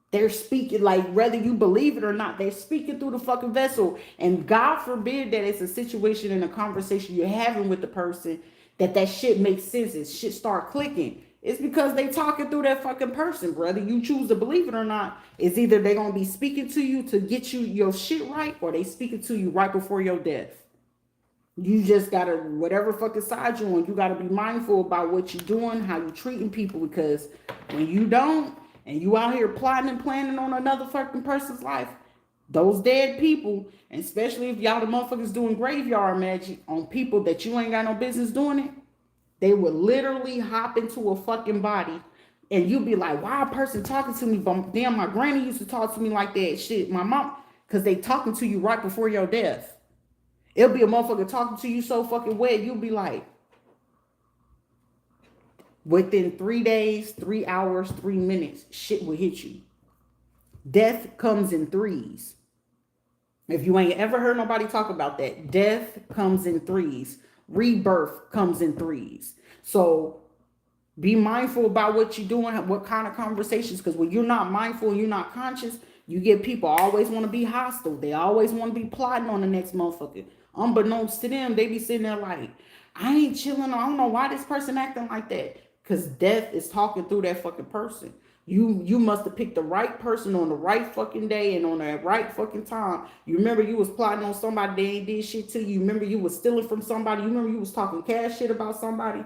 They're speaking, like, whether you believe it or not, they're speaking through the fucking vessel. And God forbid that it's a situation in a conversation you're having with the person that shit makes sense and shit start clicking. It's because they talking through that fucking person. Whether you choose to believe it or not, it's either they're going to be speaking to you to get you your shit right, or they speaking to you right before your death. You just gotta, whatever fucking side you're on, you gotta be mindful about what you're doing, how you're treating people, because when you don't, and you out here plotting and planning on another fucking person's life, those dead people, and especially if y'all the motherfuckers doing graveyard magic on people that you ain't got no business doing it, they would literally hop into a fucking body, and you be like, why a person talking to me? But damn, my granny used to talk to me like that. Shit, my mom, because they talking to you right before your death. It'll be a motherfucker talking to you so fucking wet, you'll be like, within 3 days, 3 hours, 3 minutes, shit will hit you. Death comes in threes. If you ain't ever heard nobody talk about that, death comes in threes. Rebirth comes in threes. So be mindful about what you're doing, what kind of conversations, because when you're not mindful and you're not conscious, you get people always want to be hostile. They always want to be plotting on the next motherfucker. Unbeknownst to them, they be sitting there like, I ain't chilling. I don't know why this person acting like that. Because death is talking through that fucking person. You must have picked the right person on the right fucking day and on the right fucking time. You remember you was plotting on somebody that ain't did shit to you. You remember you was stealing from somebody. You remember you was talking cash shit about somebody.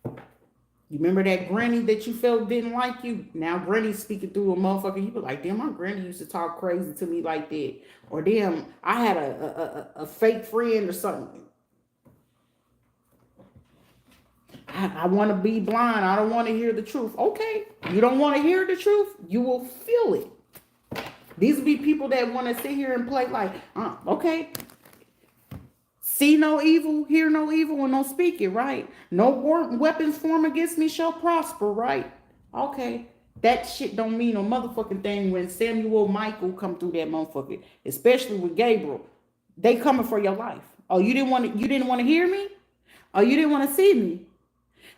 You remember that granny that you felt didn't like you? Now granny's speaking through a motherfucker. You be like, damn, my granny used to talk crazy to me like that. Or damn, I had a fake friend or something. I want to be blind. I don't want to hear the truth. Okay, you don't want to hear the truth? You will feel it. These will be people that want to sit here and play like, okay. See no evil, hear no evil, and don't speak it, right? No weapons formed against me shall prosper, right? Okay. That shit don't mean no motherfucking thing when Samuel Michael come through that motherfucker, especially with Gabriel. They coming for your life. Oh, you didn't want to hear me? Oh, you didn't want to see me?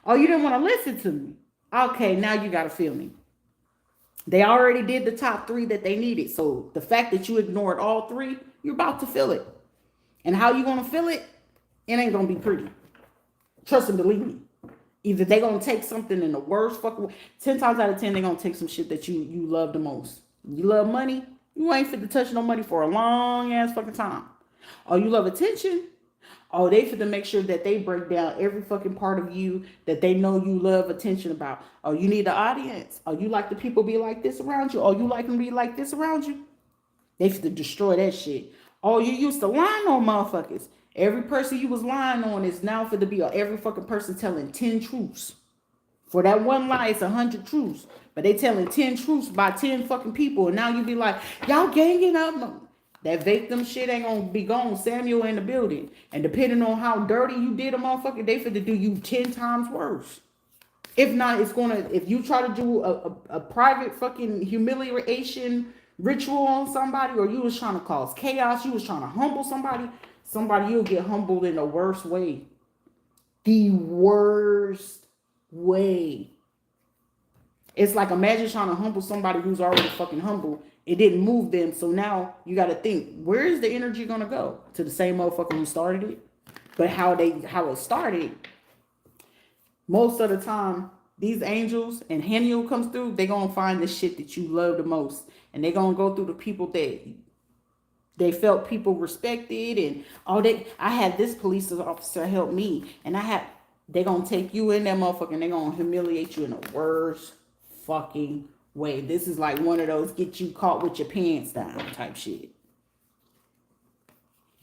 Oh, you didn't want to listen to me? Okay, now you got to feel me. They already did the top 3 that they needed. So the fact that you ignored all 3, you're about to feel it. And how you going to feel it? It ain't going to be pretty. Trust and believe me. Either they going to take something in the worst fucking way. 10 times out of 10, they going to take some shit that you love the most. You love money? You ain't fit to touch no money for a long ass fucking time. Oh, you love attention? Oh, they fit to make sure that they break down every fucking part of you that they know you love attention about. Oh, you need the audience. Oh, you like the people be like this around you. Oh, you like them be like this around you. They fit to destroy that shit. Oh, you used to lying on motherfuckers. Every person you was lying on is now for to be every fucking person telling 10 truths. For that one lie, it's 100 truths. But they telling 10 truths by 10 fucking people. And now you be like, y'all ganging up. That victim shit ain't gonna be gone. Samuel in the building. And depending on how dirty you did a motherfucker, they finna do you 10 times worse. If not, it's gonna, if you try to do a private fucking humiliation ritual on somebody, or you was trying to cause chaos, you was trying to humble somebody you'll get humbled in the worst way. The worst way. It's like, imagine trying to humble somebody who's already fucking humble. It didn't move them, so now you got to think, where is the energy gonna go? To the same motherfucker who started it. But how it started, most of the time, these angels and Haniel comes through, they gonna find the shit that you love the most. And they gonna go through the people that they felt people respected. And I had this police officer help me. And they gonna take you in that motherfucker and they gonna humiliate you in the worst fucking way. This is like one of those get you caught with your pants down type shit.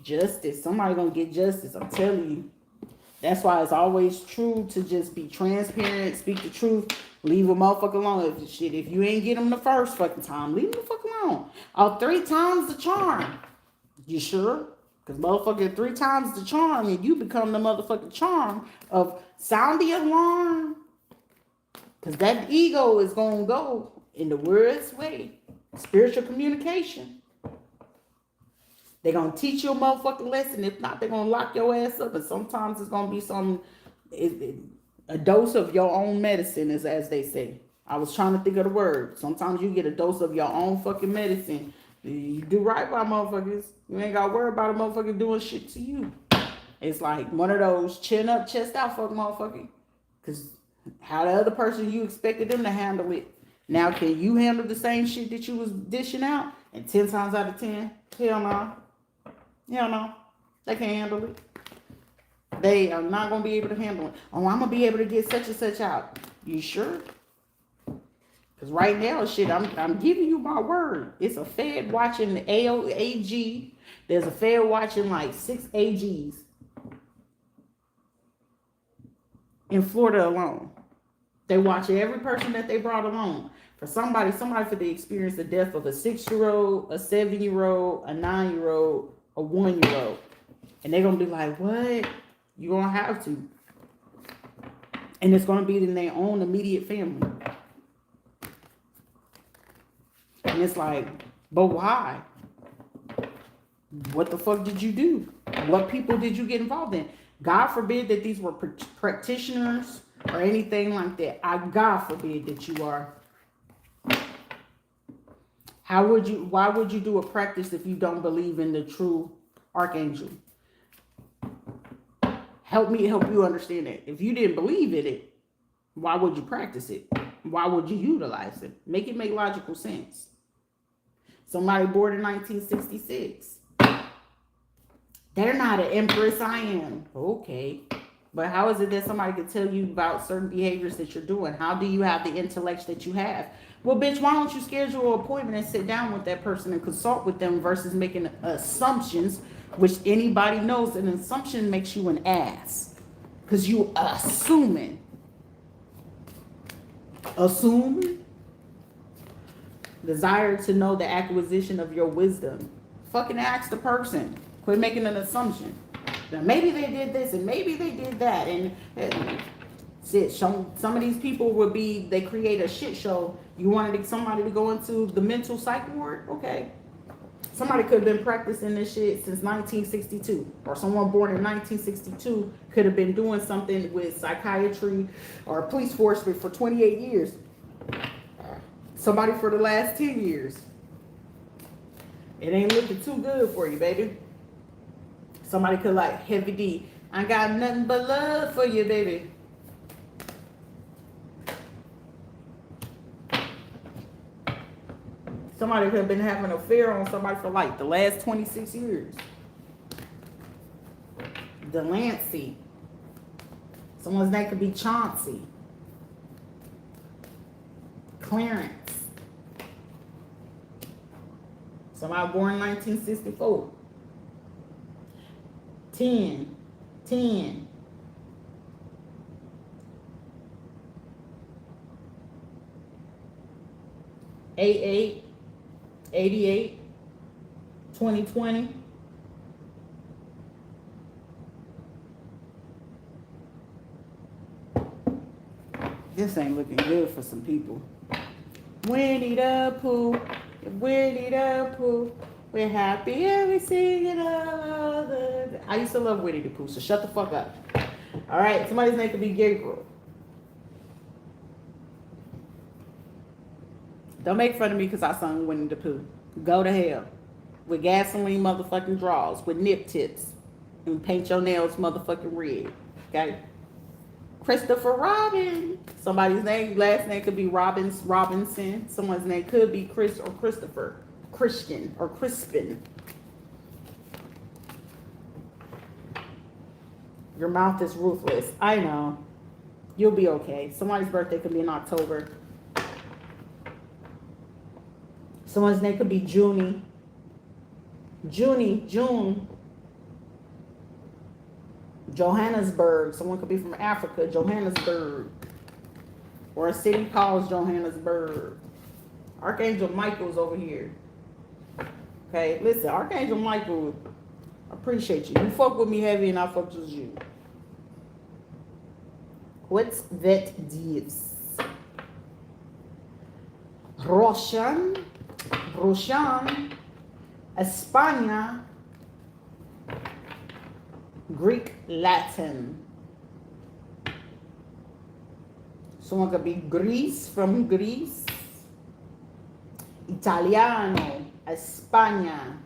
Justice. Somebody gonna get justice. I'm telling you. That's why it's always true to just be transparent, speak the truth, leave a motherfucker alone. If you ain't get them the first fucking time, leave them the fuck alone. 3 times the charm. You sure? Because motherfucker, 3 times the charm, and you become the motherfucking charm of sound the alarm. Because that ego is going to go in the worst way. Spiritual communication. They're going to teach you a motherfucking lesson. If not, they're going to lock your ass up. And sometimes it's going to be a dose of your own medicine, as they say. I was trying to think of the word. Sometimes you get a dose of your own fucking medicine. You do right by motherfuckers. You ain't got to worry about a motherfucker doing shit to you. It's like one of those chin up, chest out fuck motherfucker. Because how the other person, you expected them to handle it. Now, can you handle the same shit that you was dishing out? And 10 times out of 10, hell no. Hell no. They can't handle it. They are not going to be able to handle it. Oh, I'm going to be able to get such and such out. You sure? Because right now, shit, I'm giving you my word. It's a Fed watching the AG. There's a Fed watching like 6 AGs in Florida alone. They watch every person that they brought along. For somebody for the experience the death of a 6-year-old, a 7-year-old, a 9-year-old, a 1-year-old. And they're going to be like, what? You're going to have to. And it's going to be in their own immediate family. And it's like, but why? What the fuck did you do? What people did you get involved in? God forbid that these were practitioners or anything like that. God forbid that you are. Why would you do a practice if you don't believe in the true archangel? Help me help you understand that. If you didn't believe in it, why would you practice it? Why would you utilize it? Make it make logical sense. Somebody born in 1966. They're not an empress, I am. Okay. But how is it that somebody can tell you about certain behaviors that you're doing? How do you have the intellect that you have? Well, bitch, why don't you schedule an appointment and sit down with that person and consult with them versus making assumptions, which anybody knows an assumption makes you an ass. Because you assuming. Assuming. Desire to know the acquisition of your wisdom. Fucking ask the person. Quit making an assumption. Now maybe they did this and maybe they did that. And shit, some of these people would be, they create a shit show. You wanted somebody to go into the mental psych ward? Okay. Somebody could have been practicing this shit since 1962. Or someone born in 1962 could have been doing something with psychiatry or police force for 28 years. Somebody for the last 10 years. It ain't looking too good for you, baby. Somebody could like, Heavy D, I got nothing but love for you, baby. Somebody could have been having an affair on somebody for like the last 26 years. Delancey. Someone's name could be Chauncey. Clarence. Somebody born in 1964. 10. 88. 88. 2020. This ain't looking good for some people. Winnie the Pooh. Winnie the Pooh. We're happy and we sing it all the day. I used to love Winnie the Pooh, so shut the fuck up. All right, somebody's name could be Gabriel. Don't make fun of me because I sung Winnie the Pooh. Go to hell. With gasoline motherfucking draws, with nip tips, and paint your nails motherfucking red. Okay? Christopher Robin. Somebody's last name could be Robinson. Someone's name could be Chris or Christopher. Christian or Crispin. Your mouth is ruthless. I know. You'll be okay. Somebody's birthday could be in October. Someone's name could be June. Johannesburg. Someone could be from Africa, Johannesburg. Or a city called Johannesburg. Archangel Michael's over here. Okay, listen, Archangel Michael, appreciate you. You fuck with me heavy and I fuck with you. What's that deals? Roshan, España, Greek, Latin. Someone could be Greece, from Greece. Italiano, España.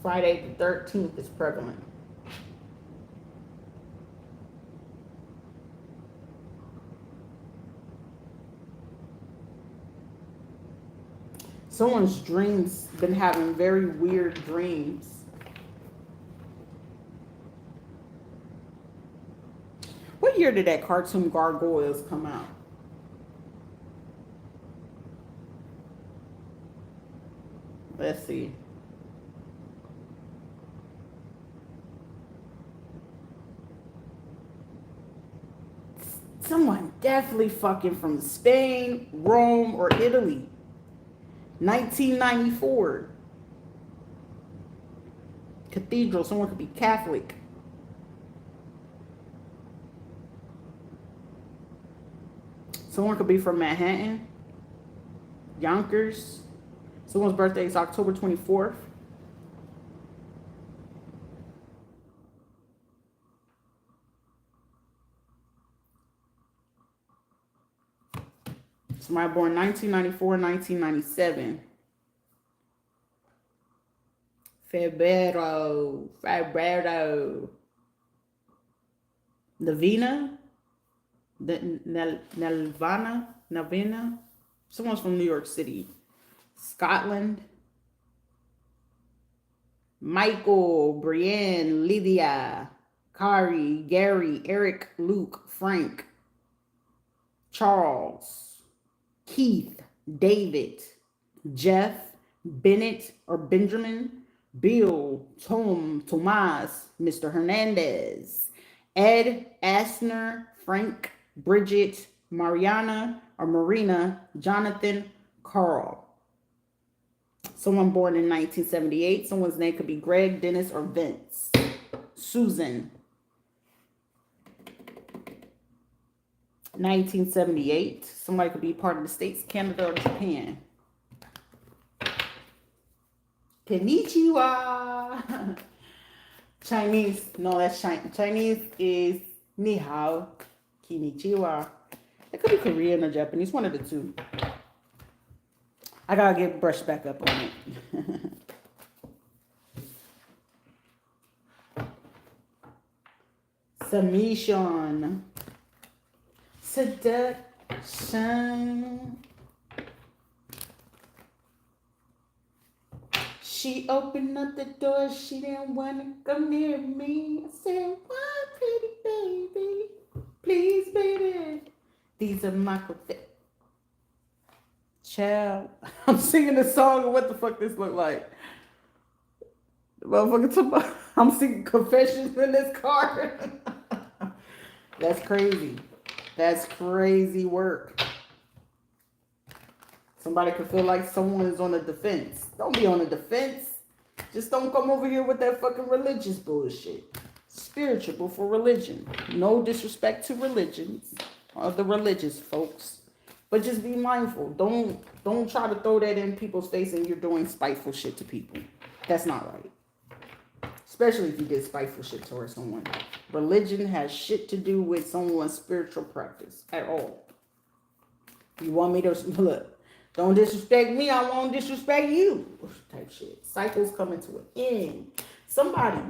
Friday the 13th is prevalent. Someone's dreams been having very weird dreams. What year did that cartoon Gargoyles come out? Let's see. Someone definitely fucking from Spain, Rome, or Italy. 1994. Cathedral. Someone could be Catholic. Someone could be from Manhattan. Yonkers. Someone's birthday is October 24th. Somebody born 1994, 1997. Febrero. Navina, Navina. Someone's from New York City. Scotland. Michael, Brienne, Lydia, Kari, Gary, Eric, Luke, Frank, Charles, Keith, David, Jeff, Bennett or Benjamin, Bill, Tom, Tomas, Mr. Hernandez, Ed, Asner, Frank, Bridget, Mariana or Marina, Jonathan, Carl. Someone born in 1978. Someone's name could be Greg, Dennis, or Vince. Susan. 1978. Somebody could be part of the States, Canada, or Japan. Konnichiwa. Chinese. No, that's Chinese. Chinese is ni hao. Konnichiwa. It could be Korean or Japanese. One of the two. I gotta get brushed back up on it. Submission. Seduction. She opened up the door. She didn't want to come near me. I said, why, pretty baby? Please, baby. These are my child. I'm singing the song of what the fuck this look like. The motherfucker, I'm singing confessions in this car. That's crazy. That's crazy work. Somebody could feel like someone is on the defense. Don't be on the defense. Just don't come over here with that fucking religious bullshit. Spiritual before religion. No disrespect to religions or the religious folks. But just be mindful. Don't try to throw that in people's face and you're doing spiteful shit to people. That's not right. Especially if you did spiteful shit towards someone. Religion has shit to do with someone's spiritual practice at all. You want me to look? Don't disrespect me, I won't disrespect you. Type shit. Cycles coming to an end. Somebody.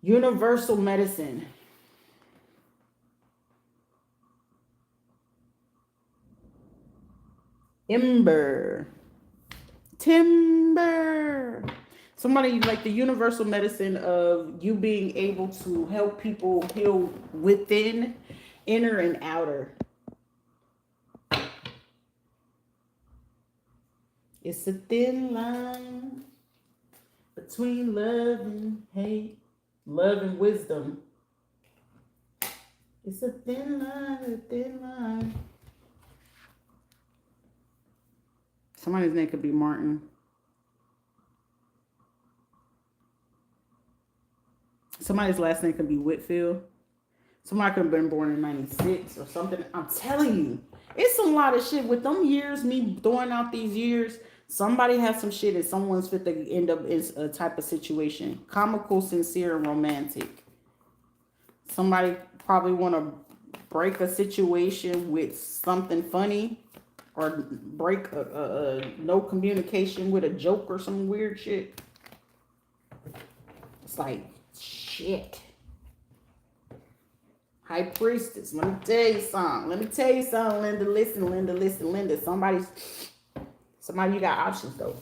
Universal medicine. Timber. Somebody like the universal medicine of you being able to help people heal within, inner and outer. It's a thin line between love and hate, love and wisdom. It's a thin line. Somebody's name could be Martin. Somebody's last name could be Whitfield. Somebody could have been born in 96 or something. I'm telling you, it's a lot of shit. With them years, me throwing out these years, somebody has some shit and someone's fit to end up in a type of situation. Comical, sincere, and romantic. Somebody probably want to break a situation with something funny. Or break no communication with a joke or some weird shit. It's like, shit. High priestess, let me tell you something. Linda. Listen. Somebody, you got options though.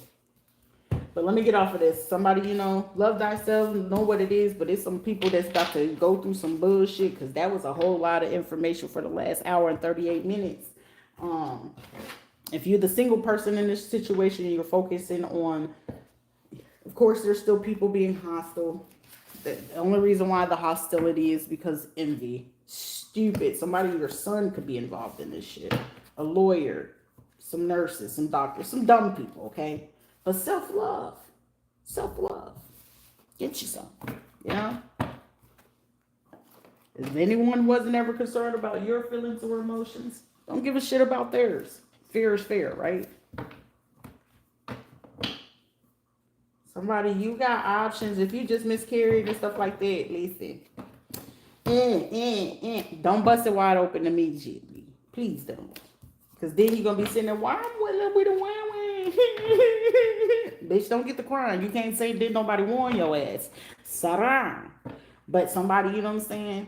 But let me get off of this. Somebody, love thyself, know what it is. But it's some people that's got to go through some bullshit. Because that was a whole lot of information for the last hour and 38 minutes. If you're the single person in this situation, you're focusing on, of course, there's still people being hostile. The only reason why the hostility is because envy. Stupid. Somebody, your son could be involved in this shit. A lawyer, some nurses, some doctors, some dumb people, okay? But self-love. Get you some, If anyone wasn't ever concerned about your feelings or emotions, don't give a shit about theirs. Fair is fair, right? Somebody, you got options. If you just miscarried and stuff like that, listen. Don't bust it wide open immediately. Please don't. Because then you're going to be sitting there, why I'm with a wah. Bitch, don't get the crying. You can't say did nobody warn your ass. Sarah. But somebody, you know what I'm saying?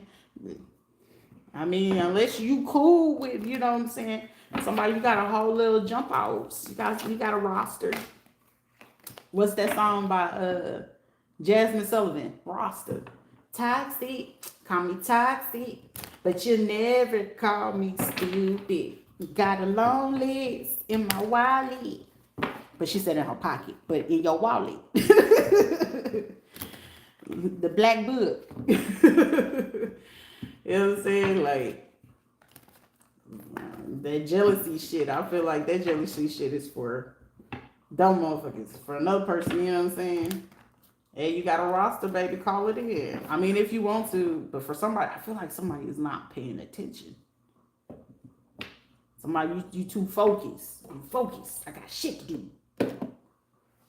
I mean, unless you cool with, you know what I'm saying? Somebody, you got a whole little jump outs. You got a roster. What's that song by Jasmine Sullivan? Roster. Toxic. Call me toxic. But you never call me stupid. Got a long list in my wallet. But she said in her pocket. But in your wallet. The black book. You know what I'm saying? Like, that jealousy shit. I feel like that jealousy shit is for dumb motherfuckers. For another person, you know what I'm saying? Hey, you got a roster, baby, call it in. I mean, if you want to, but for somebody, I feel like somebody is not paying attention. Somebody, you too focused. You focused. I got shit to do.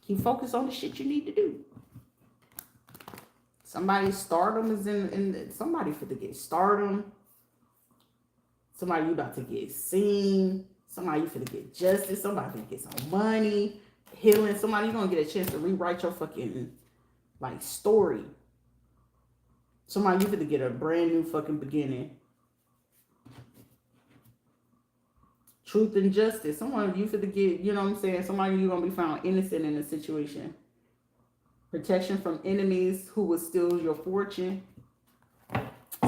Keep focused on the shit you need to do. Somebody's stardom is in somebody for to get stardom. Somebody you about to get seen. Somebody you finna get justice. Somebody finna get some money. Healing. Somebody you gonna get a chance to rewrite your fucking like story. Somebody you finna get a brand new fucking beginning. Truth and justice. Someone you finna get, you know what I'm saying? Somebody you gonna be found innocent in a situation. Protection from enemies who will steal your fortune.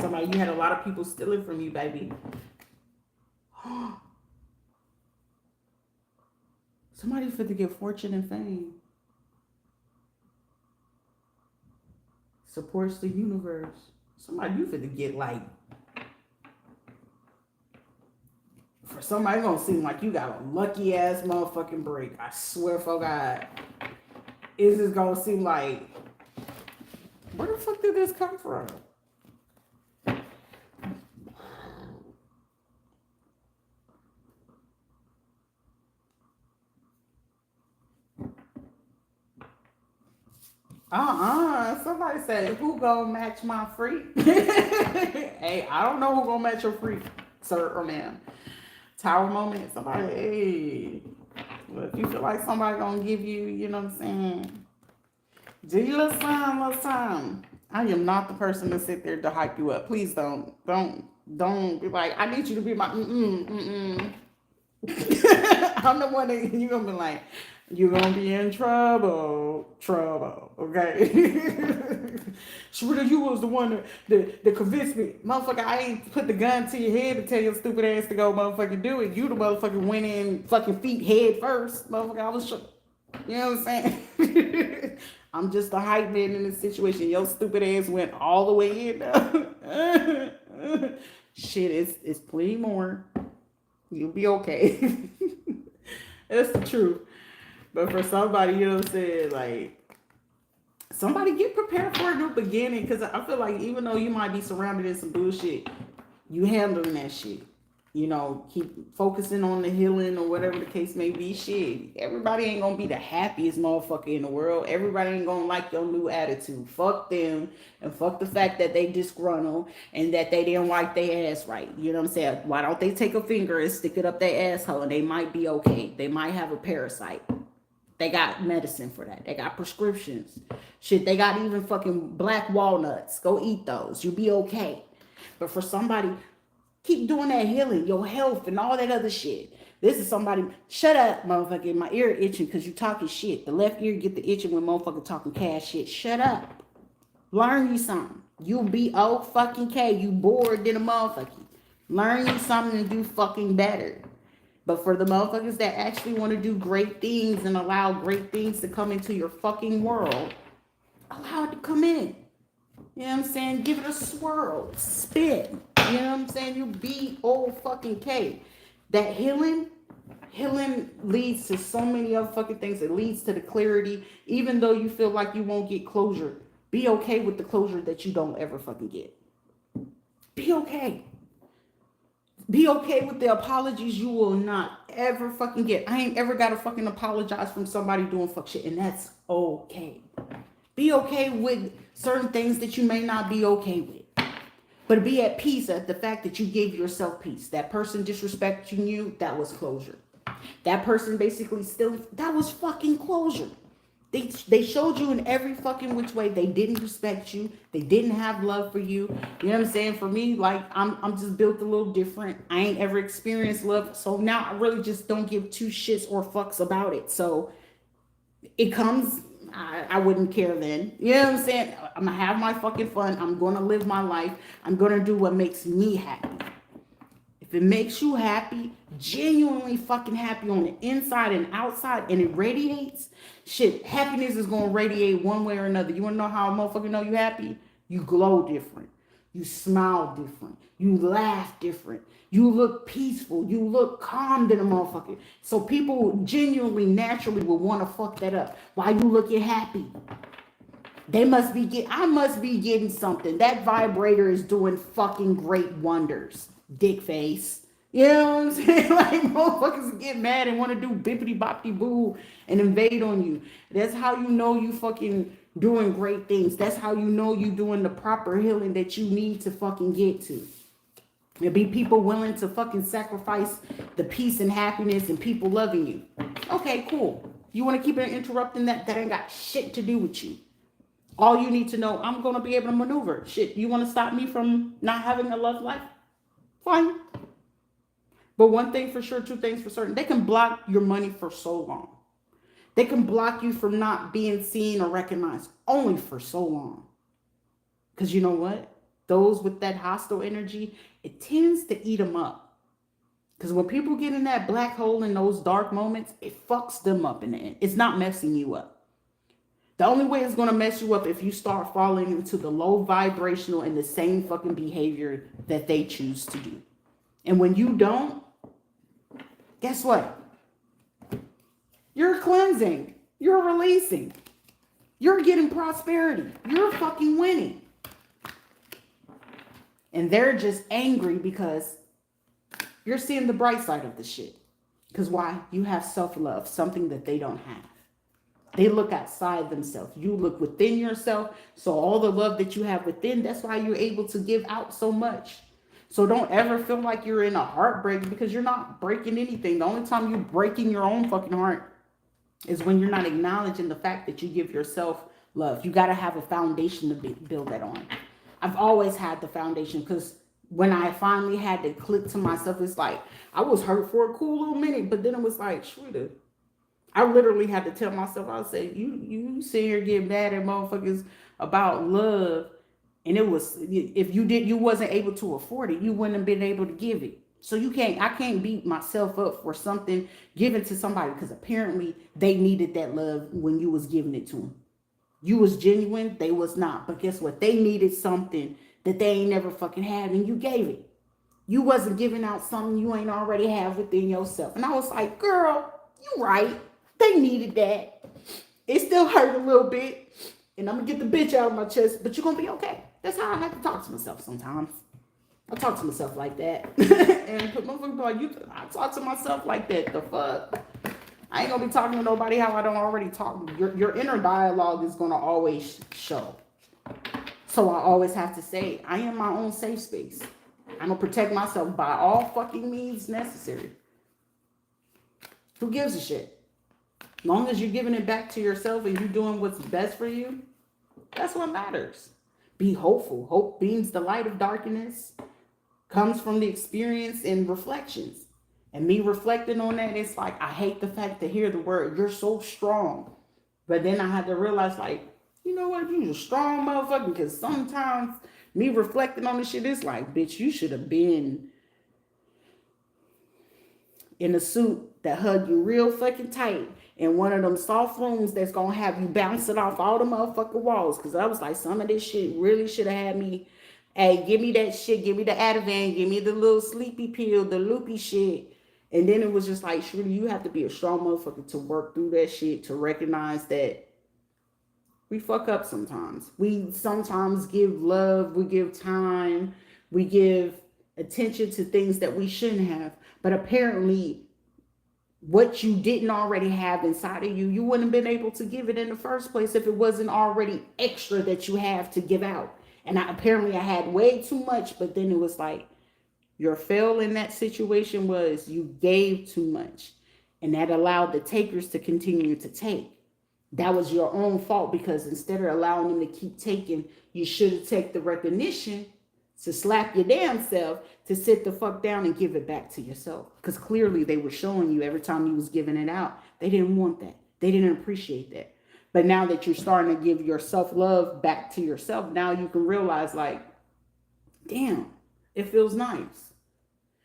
Somebody you had a lot of people stealing from you, baby. Somebody fit to get fortune and fame. Supports the universe. Somebody you fit to get like. For somebody gonna seem like you got a lucky ass motherfucking break. I swear for God. Is this gonna seem like, where the fuck did this come from? Somebody said, who gonna match my freak? Hey, I don't know who gonna match your freak, sir or ma'am. Tower moment, somebody, hey. Well, if you feel like somebody gonna give you, you know what I'm saying? Do you little time. I am not the person to sit there to hype you up. Please don't be like, I need you to be my I'm the one that you're gonna be like, you're gonna be in trouble, okay? Rita, you was the one that convinced me. Motherfucker, I ain't put the gun to your head to tell your stupid ass to go motherfucking do it. You the motherfucker went in fucking feet head first. Motherfucker, I was you know what I'm saying? I'm just a hype man in this situation. Your stupid ass went all the way in now. Shit, it's plenty more. You'll be okay. That's the truth. But for somebody, you know what I'm saying, like, somebody get prepared for a new beginning. Because I feel like even though you might be surrounded in some bullshit, you handling that shit. You know, keep focusing on the healing or whatever the case may be. Shit, everybody ain't gonna be the happiest motherfucker in the world. Everybody ain't gonna like your new attitude. Fuck them, and fuck the fact that they disgruntled and that they didn't wipe their ass right. You know what I'm saying? Why don't they take a finger and stick it up their asshole and they might be okay. They might have a parasite. They got medicine for that. They got prescriptions. Shit, they got even fucking black walnuts. Go eat those. You'll be okay. But for somebody, keep doing that healing, your health and all that other shit. This is somebody, shut up, motherfucker. My ear itching because you talking shit. The left ear get the itching when motherfucker talking cash shit. Shut up. Learn you something. You'll be fucking K. You bored than a motherfucker. Learn you something and do fucking better. But for the motherfuckers that actually want to do great things and allow great things to come into your fucking world, allow it to come in. You know what I'm saying? Give it a swirl. Spin. You know what I'm saying? You be fucking K. That healing leads to so many other fucking things. It leads to the clarity. Even though you feel like you won't get closure, be okay with the closure that you don't ever fucking get. Be okay. Be okay with the apologies you will not ever fucking get. I ain't ever got to fucking apologize from somebody doing fuck shit, and that's okay. Be okay with certain things that you may not be okay with. But be at peace at the fact that you gave yourself peace. That person disrespecting you, that was closure. That person basically still, that was fucking closure. They showed you in every fucking which way. They didn't respect you. They didn't have love for you. You know what I'm saying? For me, like I'm just built a little different. I ain't ever experienced love, so now I really just don't give two shits or fucks about it. So it comes. I wouldn't care then. You know what I'm saying? I'm gonna have my fucking fun. I'm gonna live my life. I'm gonna do what makes me happy. If it makes you happy, genuinely fucking happy on the inside and outside, and it radiates, shit, happiness is gonna radiate one way or another. You wanna know how a motherfucker know you happy? You glow different. You smile different. You laugh different. You look peaceful. You look calm than a motherfucker. So people genuinely, naturally will want to fuck that up. Why you looking happy? They must be getting, I must be getting something. That vibrator is doing fucking great wonders. Dick face. You know what I'm saying? Like motherfuckers get mad and want to do bippity boppity boo and invade on you. That's how you know you fucking doing great things. That's how you know you doing the proper healing that you need to fucking get to. There'll be people willing to fucking sacrifice the peace and happiness and people loving you. Okay, cool. You want to keep interrupting that? That ain't got shit to do with you. All you need to know, I'm going to be able to maneuver. Shit, you want to stop me from not having a love life? Fine. But one thing for sure, two things for certain. They can block your money for so long. They can block you from not being seen or recognized only for so long. Because you know what? Those with that hostile energy, it tends to eat them up. Because when people get in that black hole in those dark moments, it fucks them up in the end. It's not messing you up. The only way it's going to mess you up if you start falling into the low vibrational and the same fucking behavior that they choose to do. And when you don't, guess what? You're cleansing. You're releasing. You're getting prosperity. You're fucking winning. And they're just angry because you're seeing the bright side of the shit. Because why? You have self-love, something that they don't have. They look outside themselves. You look within yourself. So all the love that you have within, that's why you're able to give out so much. So don't ever feel like you're in a heartbreak because you're not breaking anything. The only time you're breaking your own fucking heart is when you're not acknowledging the fact that you give yourself love. You got to have a foundation to build that on. I've always had the foundation because when I finally had to click to myself, it's like I was hurt for a cool little minute, but then it was like, Rita, I literally had to tell myself, I said, you sit here getting mad at motherfuckers about love. And it was, if you wasn't able to afford it, you wouldn't have been able to give it. So I can't beat myself up for something given to somebody because apparently they needed that love when you was giving it to them. You was genuine, they was not. But guess what? They needed something that they ain't never fucking had and you gave it. You wasn't giving out something you ain't already have within yourself. And I was like, girl, you right. They needed that. It still hurt a little bit. And I'm going to get the bitch out of my chest. But you're going to be okay. That's how I have to talk to myself sometimes. I talk to myself like that. And put motherfuckers like, I talk to myself like that. The fuck? I ain't going to be talking to nobody how I don't already talk. Your inner dialogue is going to always show. So I always have to say, I am my own safe space. I'm going to protect myself by all fucking means necessary. Who gives a shit? Long as you're giving it back to yourself and you're doing what's best for you, that's what matters. Be hopeful. Hope beams the light of darkness, comes from the experience and reflections. And me reflecting on that, it's like, I hate the fact to hear the word, you're so strong. But then I had to realize, like, you know what, you're a strong motherfucker. Because sometimes me reflecting on this shit, it's like, bitch, you should have been in a suit that hug you real fucking tight in one of them soft rooms that's gonna have you bouncing off all the motherfucking walls. Because I was like, some of this shit really should have had me, hey, give me that shit, give me the Ativan, give me the little sleepy pill, the loopy shit. And then it was just like, Shruti, you have to be a strong motherfucker to work through that shit, to recognize that we fuck up sometimes. We sometimes give love, we give time, we give attention to things that we shouldn't have. But apparently, what you didn't already have inside of you, you wouldn't have been able to give it in the first place if it wasn't already extra that you have to give out. And apparently I had way too much, but then it was like, your fail in that situation was you gave too much. And that allowed the takers to continue to take. That was your own fault, because instead of allowing them to keep taking, you should have taken the recognition to slap your damn self, to sit the fuck down and give it back to yourself. Because clearly they were showing you every time you was giving it out, they didn't want that. They didn't appreciate that. But now that you're starting to give your self-love back to yourself, now you can realize, like, damn, it feels nice.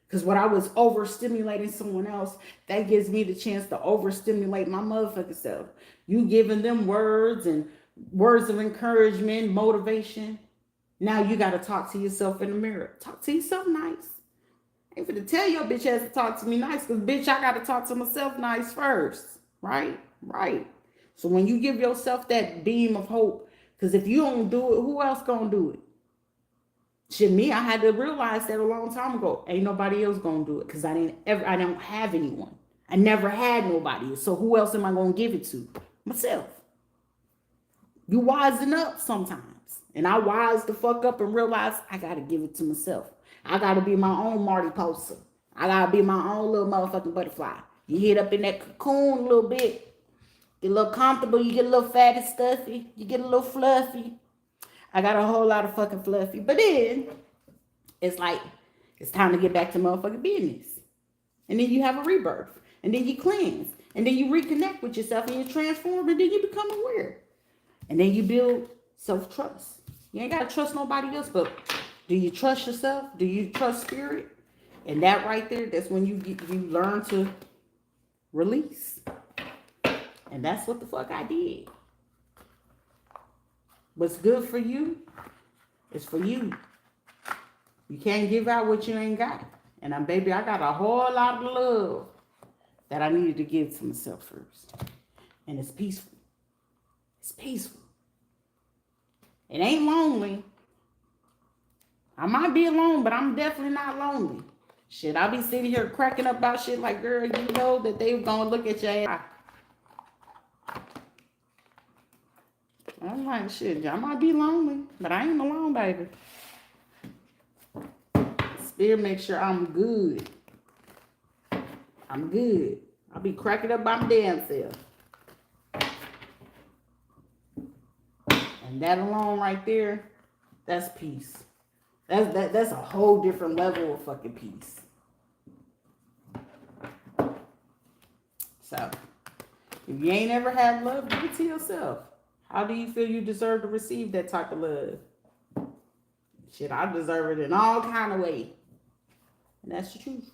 Because when I was overstimulating someone else, that gives me the chance to overstimulate my motherfucking self. You giving them words and words of encouragement, motivation. Now you got to talk to yourself in the mirror. Talk to yourself nice. I ain't finna tell your bitch ass to talk to me nice, because bitch, I got to talk to myself nice first. Right? Right. So when you give yourself that beam of hope, because if you don't do it, who else gonna do it? Shit, me, I had to realize that a long time ago. Ain't nobody else gonna do it, because I don't have anyone. I never had nobody. So who else am I gonna give it to? Myself. You wisen up sometimes. And I wise the fuck up and realize I gotta give it to myself. I gotta be my own Marty Poster. I gotta be my own little motherfucking butterfly. You hit up in that cocoon a little bit. Get a little comfortable. You get a little fat and stuffy. You get a little fluffy. I got a whole lot of fucking fluffy. But then it's like, it's time to get back to motherfucking business. And then you have a rebirth. And then you cleanse. And then you reconnect with yourself and you transform. And then you become aware. And then you build self-trust. You ain't got to trust nobody else. But do you trust yourself? Do you trust spirit? And that right there, that's when you learn to release. And that's what the fuck I did. What's good for you is for you. You can't give out what you ain't got. And baby, I got a whole lot of love that I needed to give to myself first. And it's peaceful. It's peaceful. It ain't lonely. I might be alone, but I'm definitely not lonely. Shit, I'll be sitting here cracking up about shit like, girl, you know that they gonna look at your ass. I'm like, shit, I might be lonely, but I ain't alone, baby. Spirit makes sure I'm good. I'm good. I'll be cracking up by my damn self. And that alone right there, that's peace. That's a whole different level of fucking peace. So, if you ain't ever had love, give it to yourself. How do you feel you deserve to receive that type of love? Shit, I deserve it in all kind of ways. And that's the truth.